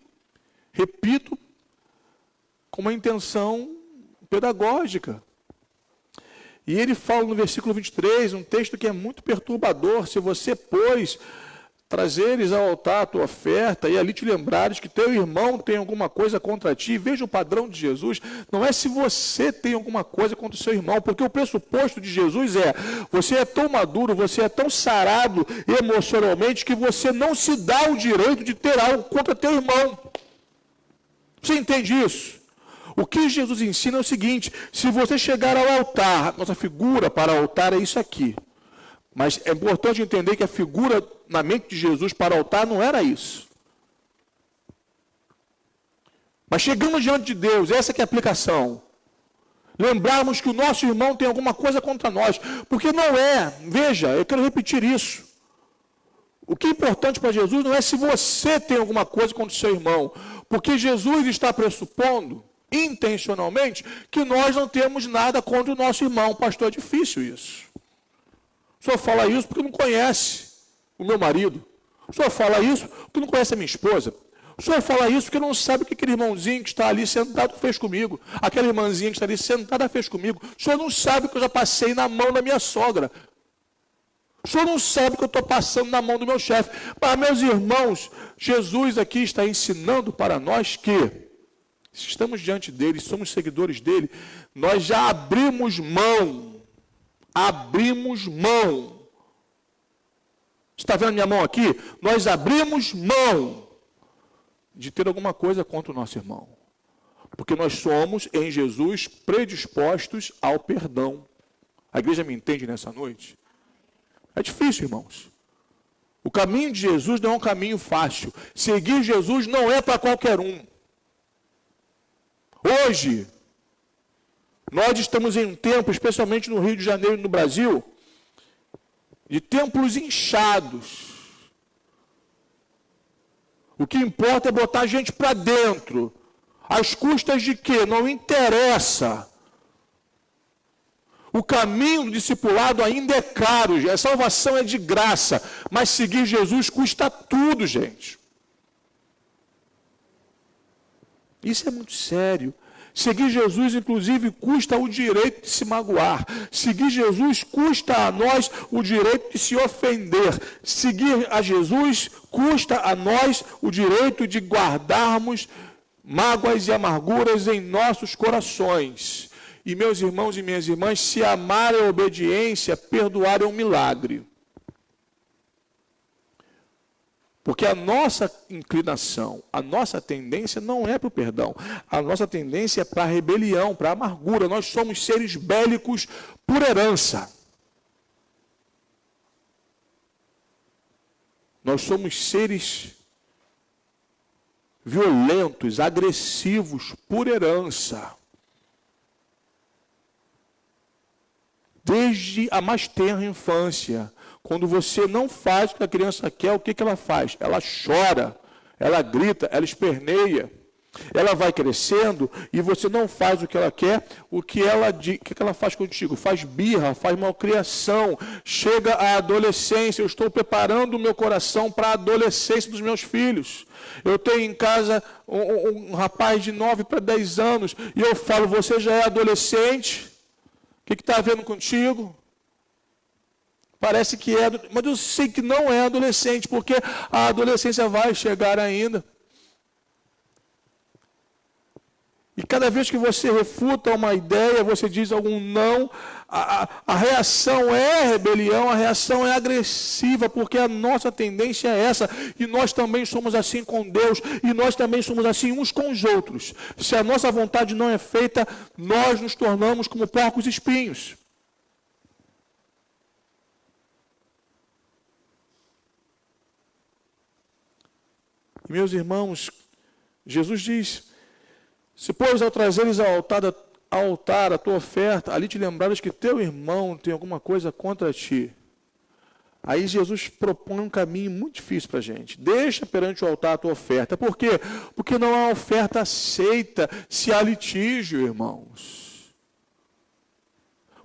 Repito, com uma intenção pedagógica. E ele fala no versículo 23, um texto que é muito perturbador: se você, pois, trazeres ao altar a tua oferta e ali te lembrares que teu irmão tem alguma coisa contra ti, veja o padrão de Jesus, não é se você tem alguma coisa contra o seu irmão, porque o pressuposto de Jesus é, você é tão maduro, você é tão sarado emocionalmente que você não se dá o direito de ter algo contra teu irmão. Você entende isso? O que Jesus ensina é o seguinte: se você chegar ao altar, nossa figura para o altar é isso aqui. Mas é importante entender que a figura na mente de Jesus para o altar não era isso. Mas chegamos diante de Deus, essa que é a aplicação. Lembrarmos que o nosso irmão tem alguma coisa contra nós. Porque não é, veja, eu quero repetir isso. O que é importante para Jesus não é se você tem alguma coisa contra o seu irmão. Porque Jesus está pressupondo, intencionalmente, que nós não temos nada contra o nosso irmão. Pastor, é difícil isso. O senhor fala isso porque não conhece o meu marido. O senhor fala isso porque não conhece a minha esposa. O senhor fala isso porque não sabe o que aquele irmãozinho que está ali sentado fez comigo. Aquela irmãzinha que está ali sentada fez comigo. O senhor não sabe que eu já passei na mão da minha sogra. O senhor não sabe que eu estou passando na mão do meu chefe. Mas, meus irmãos, Jesus aqui está ensinando para nós que se estamos diante dele, somos seguidores dele, nós já abrimos mão. Abrimos mão. Você está vendo minha mão aqui? Nós abrimos mão de ter alguma coisa contra o nosso irmão. Porque nós somos, em Jesus, predispostos ao perdão. A igreja me entende nessa noite? É difícil, irmãos. O caminho de Jesus não é um caminho fácil. Seguir Jesus não é para qualquer um. Hoje, nós estamos em um tempo, especialmente no Rio de Janeiro e no Brasil, de templos inchados. O que importa é botar a gente para dentro. Às custas de quê? Não interessa. O caminho do discipulado ainda é caro, a salvação é de graça, mas seguir Jesus custa tudo, gente. Isso é muito sério. Seguir Jesus, inclusive, custa o direito de se magoar. Seguir Jesus custa a nós o direito de se ofender. Seguir a Jesus custa a nós o direito de guardarmos mágoas e amarguras em nossos corações. E meus irmãos e minhas irmãs, se amar é obediência, perdoar é um milagre. Porque a nossa inclinação, a nossa tendência não é para o perdão. A nossa tendência é para a rebelião, para a amargura. Nós somos seres bélicos por herança. Nós somos seres violentos, agressivos por herança. Desde a mais tenra infância. Quando você não faz o que a criança quer, o que ela faz? Ela chora, ela grita, ela esperneia. Ela vai crescendo e você não faz o que ela quer, o que ela faz contigo? Faz birra, faz malcriação. Chega a adolescência, eu estou preparando o meu coração para a adolescência dos meus filhos. Eu tenho em casa um rapaz de 9 para 10 anos e eu falo, você já é adolescente? O que está havendo contigo? Parece que é, mas eu sei que não é adolescente, porque a adolescência vai chegar ainda. E cada vez que você refuta uma ideia, você diz algum não, a reação é rebelião, a reação é agressiva, porque a nossa tendência é essa. E nós também somos assim com Deus, e nós também somos assim uns com os outros. Se a nossa vontade não é feita, nós nos tornamos como porcos espinhos. E, meus irmãos, Jesus diz, se pois ao trazeres ao altar a tua oferta, ali te lembrares que teu irmão tem alguma coisa contra ti. Aí Jesus propõe um caminho muito difícil para a gente. Deixa perante o altar a tua oferta. Por quê? Porque não há oferta aceita se há litígio, irmãos.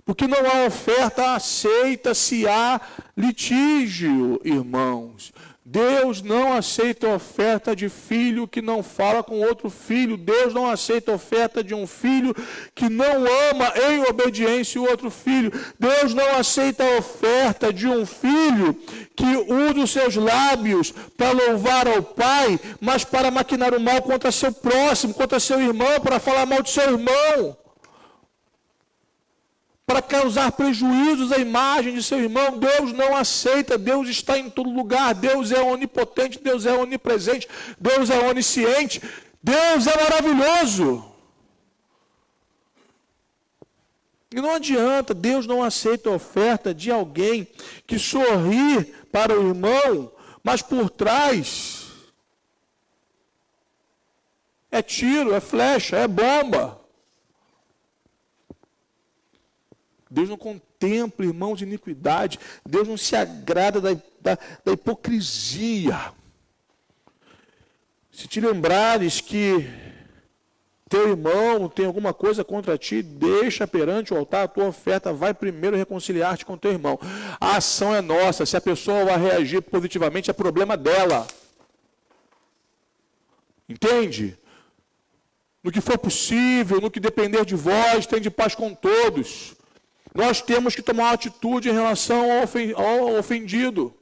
Porque não há oferta aceita se há litígio, irmãos. Deus não aceita oferta de filho que não fala com outro filho. Deus não aceita oferta de um filho que não ama em obediência o outro filho. Deus não aceita a oferta de um filho que usa os seus lábios para louvar ao Pai, mas para maquinar o mal contra seu próximo, contra seu irmão, para falar mal de seu irmão, para causar prejuízos à imagem de seu irmão. Deus não aceita. Deus está em todo lugar. Deus é onipotente, Deus é onipresente, Deus é onisciente, Deus é maravilhoso. E não adianta, Deus não aceita a oferta de alguém que sorri para o irmão, mas por trás é tiro, é flecha, é bomba. Deus não contempla, irmãos, iniquidade. Deus não se agrada da hipocrisia. Se te lembrares que teu irmão tem alguma coisa contra ti, deixa perante o altar a tua oferta, vai primeiro reconciliar-te com teu irmão. A ação é nossa. Se a pessoa vai reagir positivamente, é problema dela. Entende? No que for possível, no que depender de vós, tende paz com todos. Nós temos que tomar uma atitude em relação ao ofendido.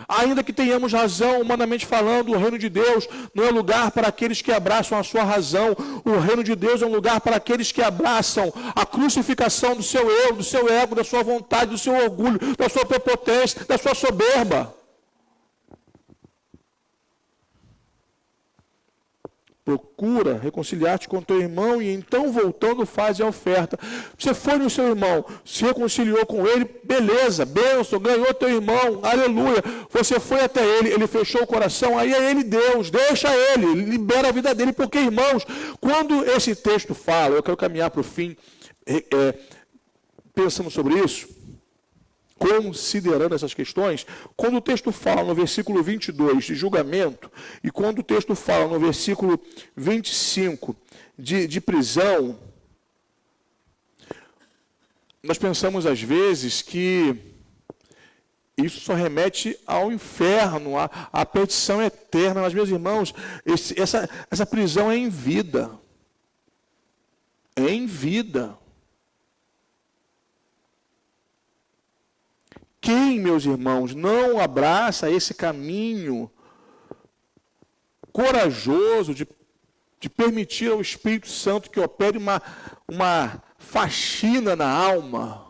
Ainda que tenhamos razão, humanamente falando, o reino de Deus não é lugar para aqueles que abraçam a sua razão. O reino de Deus é um lugar para aqueles que abraçam a crucificação do seu eu, do seu ego, da sua vontade, do seu orgulho, da sua prepotência, da sua soberba. Procura reconciliar-te com teu irmão e então, voltando, faz a oferta. Você foi no seu irmão, se reconciliou com ele, beleza, bênção, ganhou teu irmão, aleluia. Você foi até ele, ele fechou o coração, aí é ele Deus, deixa ele, libera a vida dele, porque, irmãos, quando esse texto fala, eu quero caminhar para o fim, pensando sobre isso, considerando essas questões, quando o texto fala no versículo 22 de julgamento, e quando o texto fala no versículo 25 de prisão, nós pensamos às vezes que isso só remete ao inferno, à perdição eterna. Mas, meus irmãos, essa prisão é em vida. É em vida. Quem, meus irmãos, não abraça esse caminho corajoso de permitir ao Espírito Santo que opere uma faxina na alma,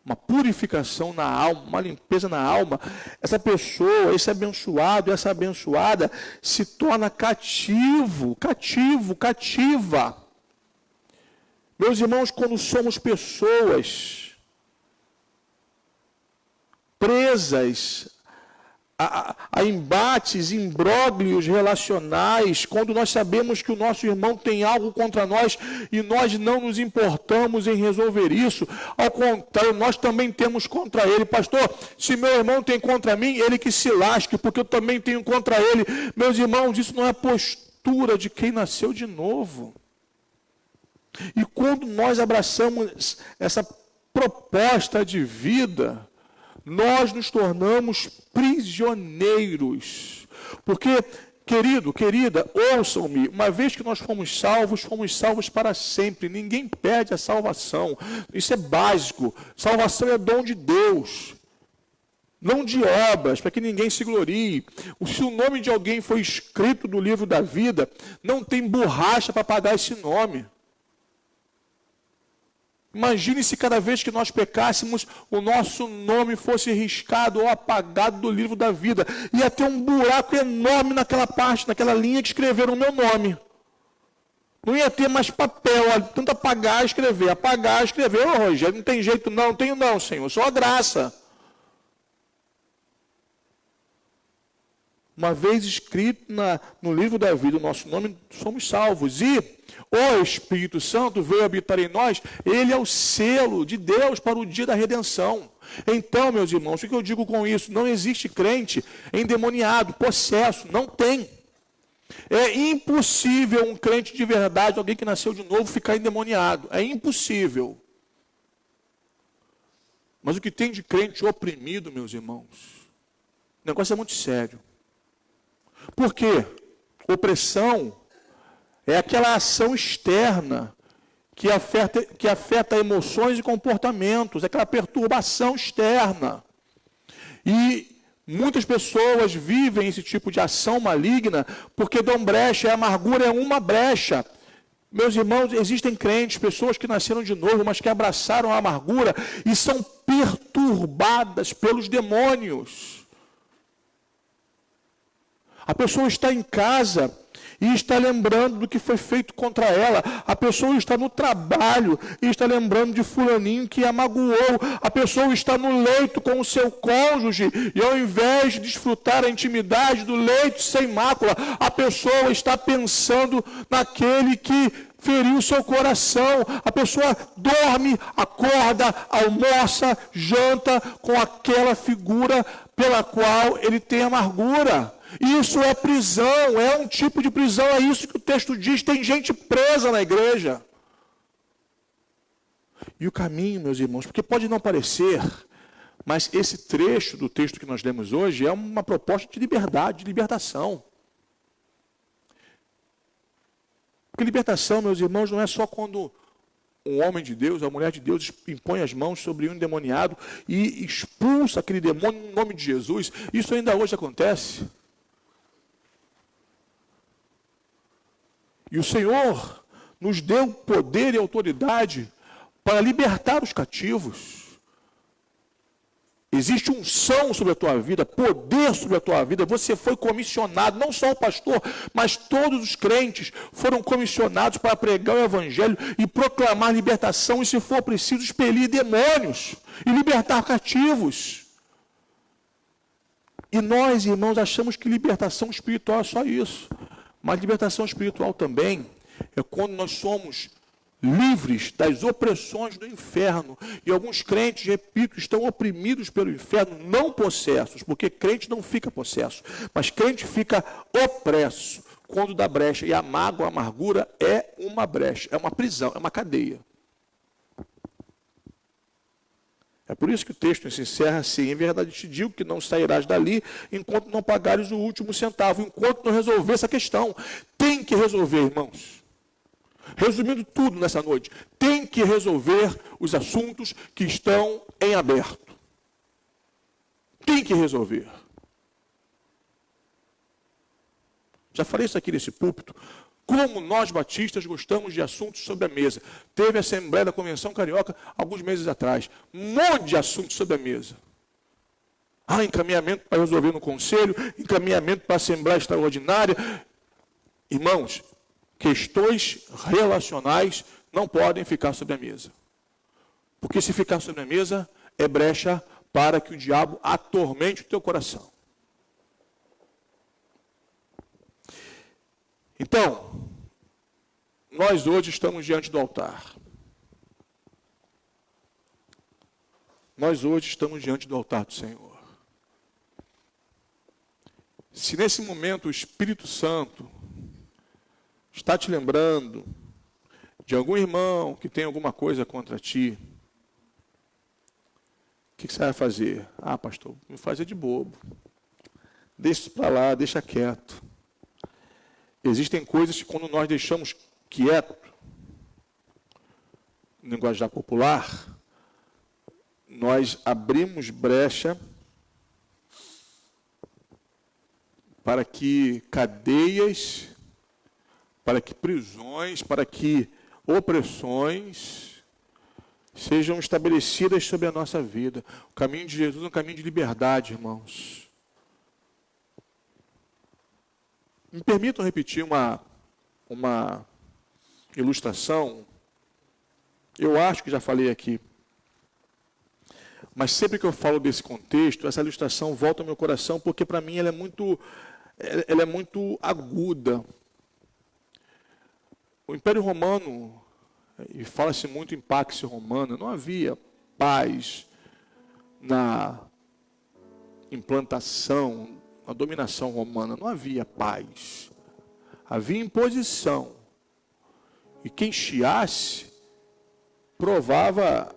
uma purificação na alma, uma limpeza na alma, essa pessoa, esse abençoado, essa abençoada se torna cativa. Meus irmãos, quando somos pessoas presas a embates, imbróglios relacionais, quando nós sabemos que o nosso irmão tem algo contra nós e nós não nos importamos em resolver isso, ao contrário, nós também temos contra ele. Pastor, se meu irmão tem contra mim, ele que se lasque, porque eu também tenho contra ele. Meus irmãos, isso não é postura de quem nasceu de novo. E quando nós abraçamos essa proposta de vida, nós nos tornamos prisioneiros. Porque, querido, querida, ouçam-me, uma vez que nós fomos salvos para sempre. Ninguém perde a salvação. Isso é básico. Salvação é dom de Deus, não de obras, para que ninguém se glorie. Se o nome de alguém foi escrito no livro da vida, não tem borracha para apagar esse nome. Imagine se cada vez que nós pecássemos, o nosso nome fosse riscado ou apagado do livro da vida. Ia ter um buraco enorme naquela parte, naquela linha que escreveram o meu nome. Não ia ter mais papel, olha, tanto apagar, escrever. Ô, Rogério, não tem jeito não tenho não, Senhor, só a graça. Uma vez escrito no livro da vida o nosso nome, somos salvos. E o Espírito Santo veio habitar em nós, ele é o selo de Deus para o dia da redenção. Então, meus irmãos, o que eu digo com isso? Não existe crente endemoniado, possesso, não tem. É impossível um crente de verdade, alguém que nasceu de novo, ficar endemoniado. É impossível. Mas o que tem de crente oprimido, meus irmãos, o negócio é muito sério. Por quê? Opressão é aquela ação externa que afeta emoções e comportamentos, aquela perturbação externa. E muitas pessoas vivem esse tipo de ação maligna porque dão brecha, e a amargura é uma brecha. Meus irmãos, existem crentes, pessoas que nasceram de novo, mas que abraçaram a amargura e são perturbadas pelos demônios. A pessoa está em casa e está lembrando do que foi feito contra ela. A pessoa está no trabalho e está lembrando de fulaninho que a magoou. A pessoa está no leito com o seu cônjuge e ao invés de desfrutar a intimidade do leito sem mácula, a pessoa está pensando naquele que feriu o seu coração. A pessoa dorme, acorda, almoça, janta com aquela figura pela qual ele tem amargura. Isso é prisão, é um tipo de prisão, é isso que o texto diz. Tem gente presa na igreja. E o caminho, meus irmãos, porque pode não parecer, mas esse trecho do texto que nós lemos hoje é uma proposta de liberdade, de libertação. Porque libertação, meus irmãos, não é só quando um homem de Deus, a mulher de Deus, impõe as mãos sobre um endemoniado e expulsa aquele demônio no nome de Jesus. Isso ainda hoje acontece. E o Senhor nos deu poder e autoridade para libertar os cativos. Existe unção sobre a tua vida, poder sobre a tua vida. Você foi comissionado, não só o pastor, mas todos os crentes foram comissionados para pregar o evangelho e proclamar libertação, e se for preciso, expelir demônios e libertar cativos. E nós, irmãos, achamos que libertação espiritual é só isso. Mas libertação espiritual também é quando nós somos livres das opressões do inferno. E alguns crentes, repito, estão oprimidos pelo inferno, não possessos, porque crente não fica possesso, mas crente fica opresso quando dá brecha. E a mágoa, a amargura é uma brecha, é uma prisão, é uma cadeia. É por isso que o texto se encerra assim: em verdade te digo que não sairás dali enquanto não pagares o último centavo, enquanto não resolver essa questão. Tem que resolver, irmãos. Resumindo tudo nessa noite, tem que resolver os assuntos que estão em aberto. Tem que resolver. Já falei isso aqui nesse púlpito. Como nós batistas gostamos de assuntos sobre a mesa. Teve a Assembleia da Convenção Carioca alguns meses atrás. Um monte de assuntos sobre a mesa. Encaminhamento para resolver no conselho, encaminhamento para a Assembleia Extraordinária. Irmãos, questões relacionais não podem ficar sobre a mesa. Porque se ficar sobre a mesa, é brecha para que o diabo atormente o teu coração. Então, nós hoje estamos diante do altar. Nós hoje estamos diante do altar do Senhor. Se nesse momento o Espírito Santo está te lembrando de algum irmão que tem alguma coisa contra ti, o que você vai fazer? Pastor, me fazer de bobo. Deixa isso para lá, deixa quieto. Existem coisas que quando nós deixamos quieto, no linguajar popular, nós abrimos brecha para que cadeias, para que prisões, para que opressões sejam estabelecidas sobre a nossa vida. O caminho de Jesus é um caminho de liberdade, irmãos. Me permitam repetir uma ilustração. Eu acho que já falei aqui. Mas sempre que eu falo desse contexto, essa ilustração volta ao meu coração, porque para mim ela é muito aguda. O Império Romano, e fala-se muito em Pax Romana, não havia paz na implantação, na dominação romana, não havia paz. Havia imposição. E quem chiasse, provava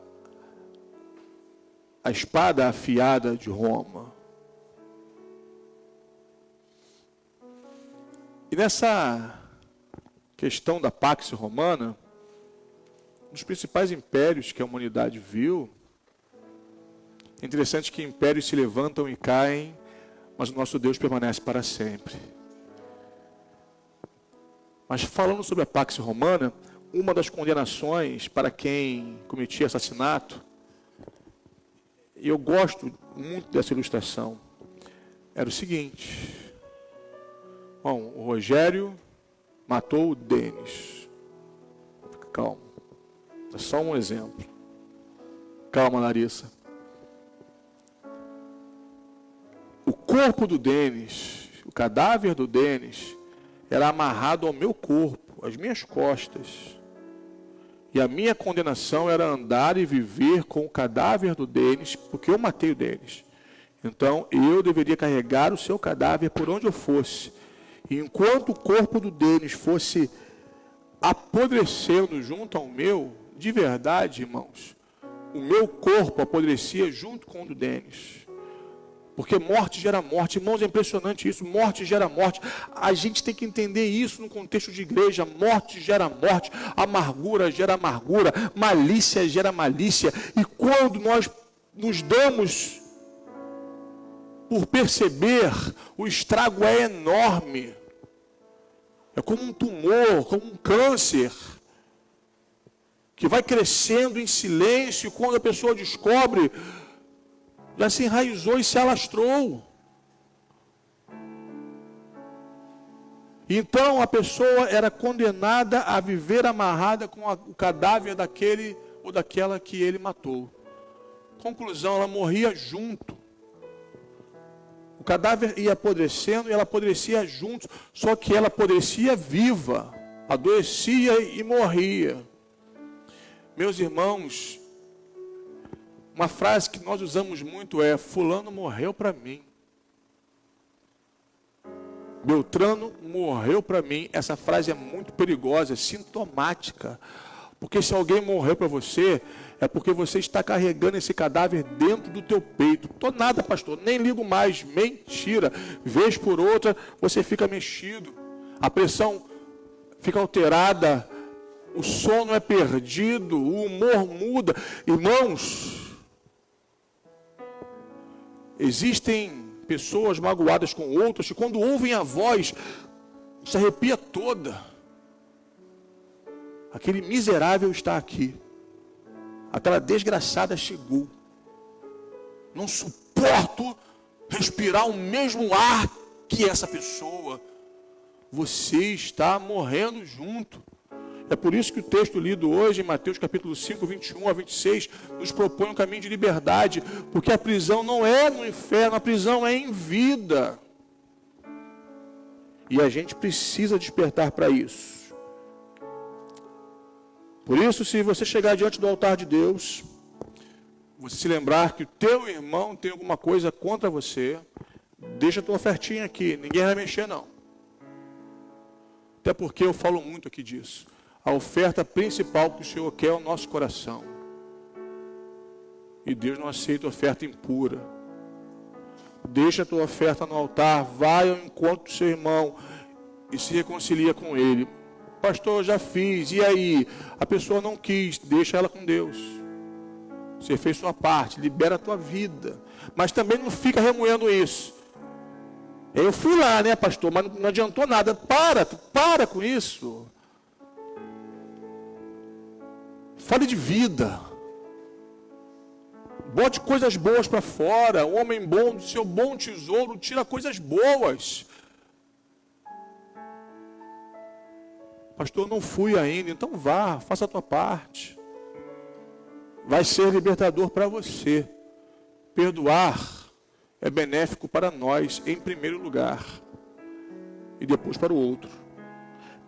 a espada afiada de Roma. E nessa questão da Pax Romana, um dos principais impérios que a humanidade viu, é interessante que impérios se levantam e caem, mas o nosso Deus permanece para sempre. Mas falando sobre a Pax Romana, uma das condenações para quem cometia assassinato, e eu gosto muito dessa ilustração, era o seguinte: bom, o Rogério matou o Denis. Calma, é só um exemplo. Calma, Larissa. O corpo do Denis, o cadáver do Denis, era amarrado ao meu corpo, às minhas costas. E a minha condenação era andar e viver com o cadáver do Denis, porque eu matei o Denis. Então, eu deveria carregar o seu cadáver por onde eu fosse. E enquanto o corpo do Denis fosse apodrecendo junto ao meu, de verdade, irmãos, o meu corpo apodrecia junto com o do Denis. Porque morte gera morte. Irmãos, é impressionante isso. Morte gera morte. A gente tem que entender isso no contexto de igreja. Morte gera morte. Amargura gera amargura. Malícia gera malícia. E quando nós nos damos por perceber, o estrago é enorme. É como um tumor, como um câncer, que vai crescendo em silêncio, e quando a pessoa descobre, já se enraizou e se alastrou. Então a pessoa era condenada a viver amarrada com o cadáver daquele ou daquela que ele matou. Conclusão, ela morria junto. O cadáver ia apodrecendo e ela apodrecia junto, só que ela apodrecia viva, adoecia e morria. Meus irmãos, uma frase que nós usamos muito é: fulano morreu para mim. Beltrano morreu para mim. Essa frase é muito perigosa, é sintomática. Porque se alguém morreu para você, é porque você está carregando esse cadáver dentro do teu peito. Tô nada, pastor, nem ligo mais. Mentira. Vez por outra, você fica mexido. A pressão fica alterada. O sono é perdido. O humor muda. Irmãos, existem pessoas magoadas com outras que quando ouvem a voz, se arrepia toda. Aquele miserável está aqui. Aquela desgraçada chegou. Não suporto respirar o mesmo ar que essa pessoa. Você está morrendo junto. É por isso que o texto lido hoje, em Mateus capítulo 5, 21 a 26, nos propõe um caminho de liberdade. Porque a prisão não é no inferno, a prisão é em vida. E a gente precisa despertar para isso. Por isso, se você chegar diante do altar de Deus, você se lembrar que o teu irmão tem alguma coisa contra você, deixa a tua ofertinha aqui, ninguém vai mexer não. Até porque eu falo muito aqui disso. A oferta principal que o Senhor quer é o nosso coração. E Deus não aceita oferta impura. Deixa a tua oferta no altar, vai ao encontro do seu irmão e se reconcilia com ele. Pastor, eu já fiz, e aí? A pessoa não quis, deixa ela com Deus. Você fez sua parte, libera a tua vida. Mas também não fica remoendo isso. Eu fui lá, né, pastor, mas não adiantou nada. Para com isso. Fale de vida. Bote coisas boas para fora. O homem bom, do seu bom tesouro, tira coisas boas. Pastor, não fui ainda, então vá, faça a tua parte. Vai ser libertador para você. Perdoar é benéfico para nós, em primeiro lugar, e depois para o outro.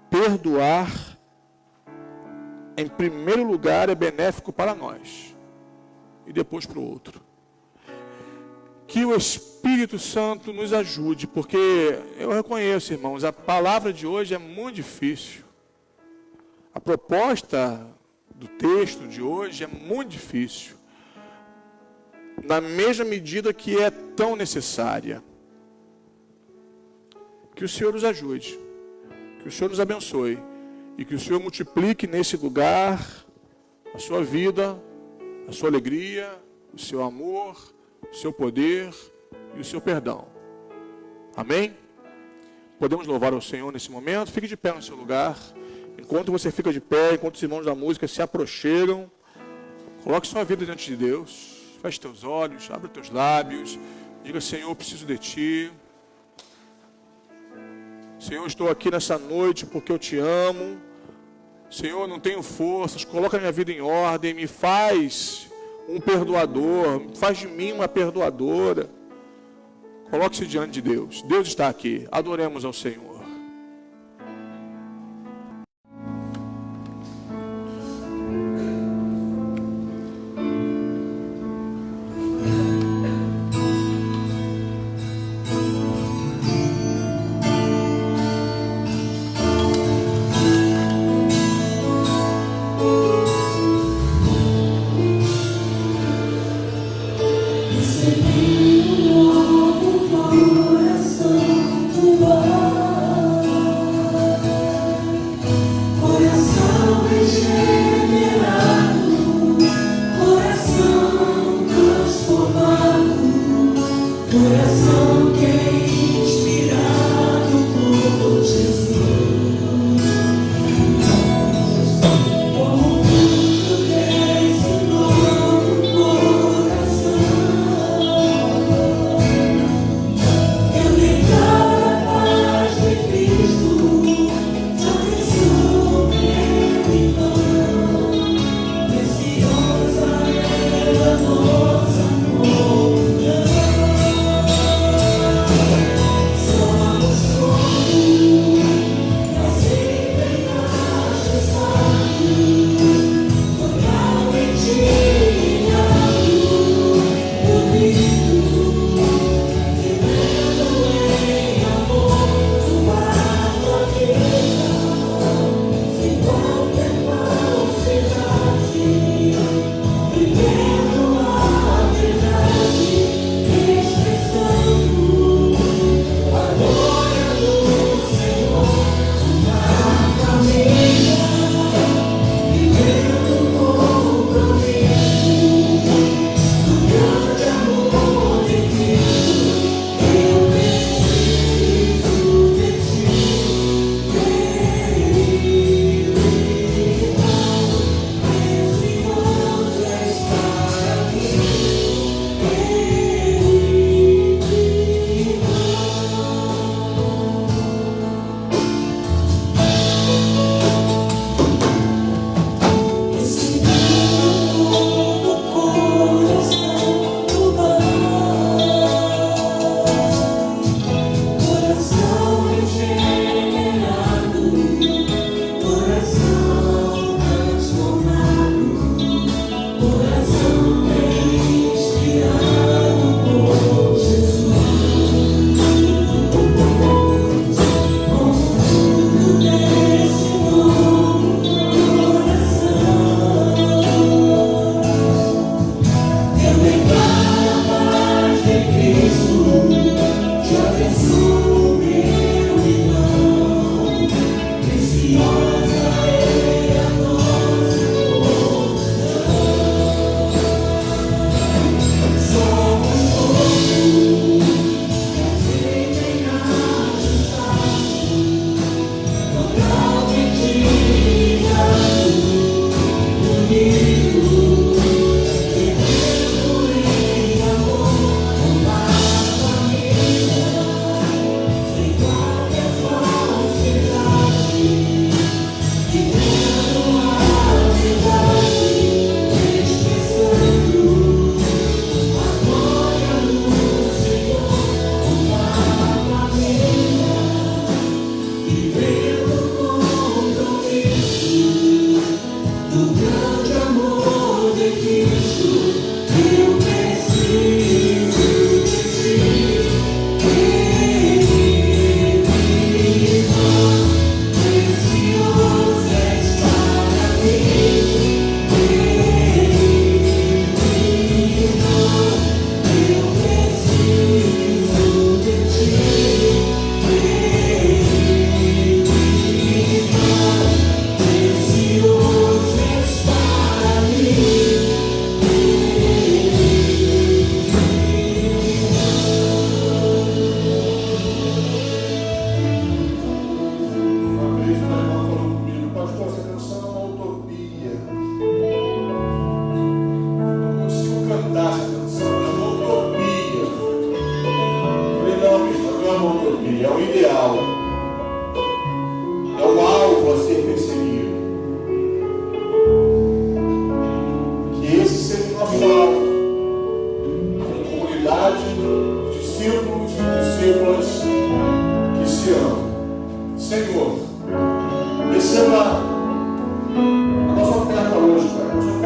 Perdoar, em primeiro lugar, é benéfico para nós, e depois para o outro. Que o Espírito Santo nos ajude, porque eu reconheço, irmãos, a palavra de hoje é muito difícil. A proposta do texto de hoje é muito difícil, na mesma medida que é tão necessária. Que o Senhor nos ajude, que o Senhor nos abençoe, e que o Senhor multiplique nesse lugar a sua vida, a sua alegria, o seu amor, o seu poder e o seu perdão. Amém? Podemos louvar ao Senhor nesse momento. Fique de pé no seu lugar. Enquanto você fica de pé, enquanto os irmãos da música se aproximam, coloque sua vida diante de Deus. Feche teus olhos, abre teus lábios. Diga: Senhor, eu preciso de Ti. Senhor, estou aqui nessa noite porque eu Te amo. Senhor, não tenho forças. Coloca a minha vida em ordem. Me faz um perdoador. Faz de mim uma perdoadora. Coloque-se diante de Deus. Deus está aqui. Adoremos ao Senhor. Senhor.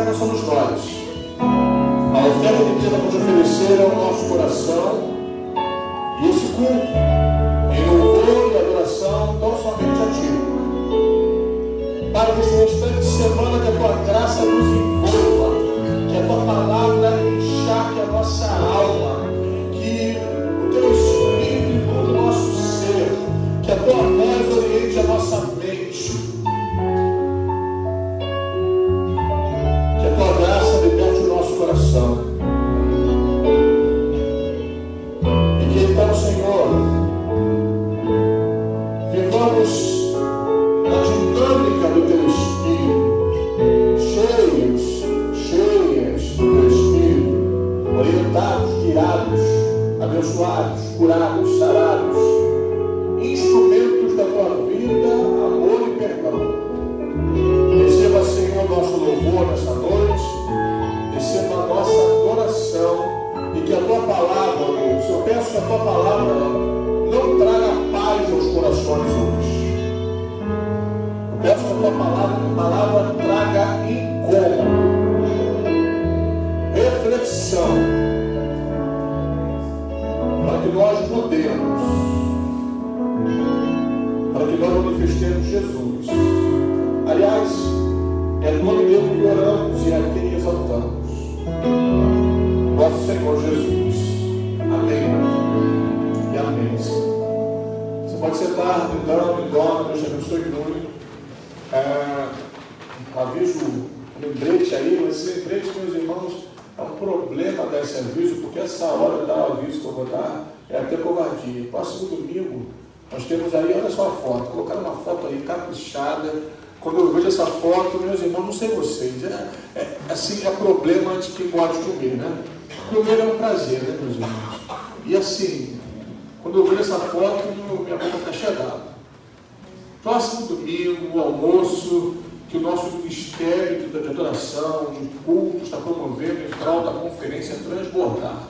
oferta somos nós. A oferta que temos de oferecer é o nosso coração. E esse culto, em louvor e adoração, tão somente a Ti. Para que esse restante de semana, que a Tua graça nos envolva, que a Tua palavra encharque a nossa alma, que o Teu Espírito inunde o nosso ser, que a Tua voz oriente a nossa mente, que a Tua graça liberte o nosso coração. E que então, Senhor, vivamos na dinâmica do Teu Espírito, cheias do Teu Espírito, orientados, guiados, abençoados, curados, sarados, instrumentos da Tua vida, amor e perdão. Receba, Senhor, nosso louvor nessa noite, receba a nossa adoração, e que a Tua palavra, Deus, eu peço que a Tua palavra não traga paz aos corações hoje. Eu peço que a Tua palavra traga incômodo, reflexão, para que nós mudemos, para que nós manifestemos Jesus. Aliás, é no nome dele que oramos e é a quem exaltamos. Nosso Senhor Jesus. Amém. E amém. Você pode sentar, lindão, Deus te abençoe muito. Aviso, lembrete aí, esse lembrete, meus irmãos, é um problema dar esse aviso, porque essa hora de dar o aviso que eu vou dar é até covardia. Próximo domingo, nós temos aí, olha só a foto, colocaram uma foto aí caprichada. Quando eu vejo essa foto, meus irmãos, não sei vocês, assim, é problema de quem gosta de comer, né? Comer é um prazer, né, meus irmãos? E assim, quando eu vejo essa foto, minha boca está cheia d'água. Próximo domingo, o almoço, que o nosso Ministério de Adoração, de culto, está promovendo em prol da conferência Transbordar.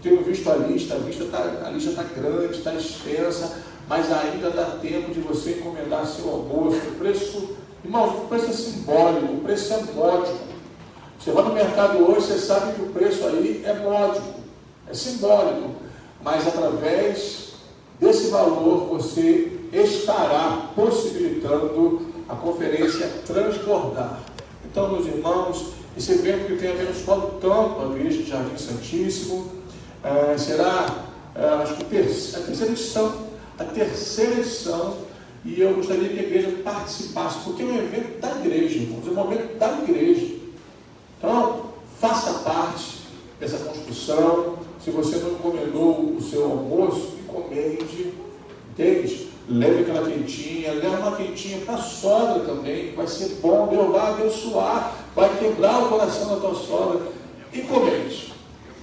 Tenho visto a lista está grande, está extensa, mas ainda dá tempo de você encomendar seu almoço. O preço, irmãos, o preço é simbólico, o preço é módico. Você vai no mercado hoje, você sabe que o preço aí é módico, é simbólico, mas através desse valor você estará possibilitando a conferência Transbordar. Então, meus irmãos, esse evento que tem abençoado tanto a Igreja de Jardim Santíssimo, será, acho que a terceira edição, e eu gostaria que a igreja participasse, porque é um evento da igreja, irmãos, é um momento da igreja. Então, faça parte dessa construção. Se você não encomendou o seu almoço, encomende, entende? Leve aquela quentinha, leve uma quentinha para a sogra também, vai ser bom, Deus vai abençoar, vai quebrar o coração da tua sogra. Encomende.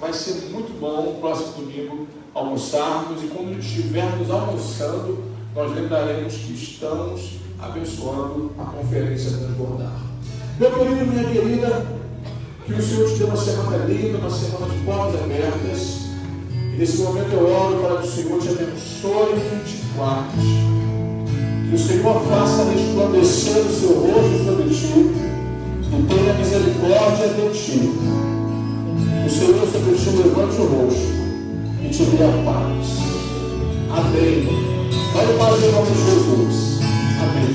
Vai ser muito bom, próximo domingo, almoçarmos, e quando estivermos almoçando, nós lembraremos que estamos abençoando a conferência Transbordar. Meu querido, minha querida, que o Senhor te dê uma semana linda, uma semana de portas abertas, e nesse momento eu oro para que o Senhor te abençoe e te guarde, que o Senhor faça resplandecer o seu rosto sobre ti, e tenha misericórdia de ti. O Senhor sobre ti levante o rosto e te dê a paz. Amém. Vai em paz em nome de Jesus. Amém.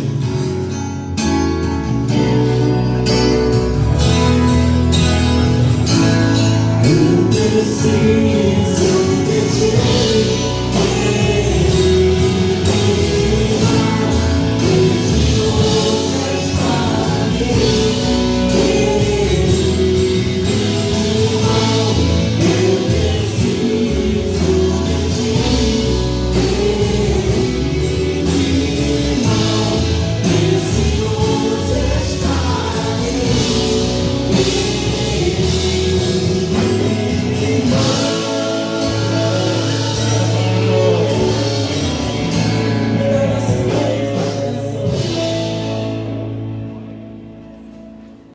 Eu preciso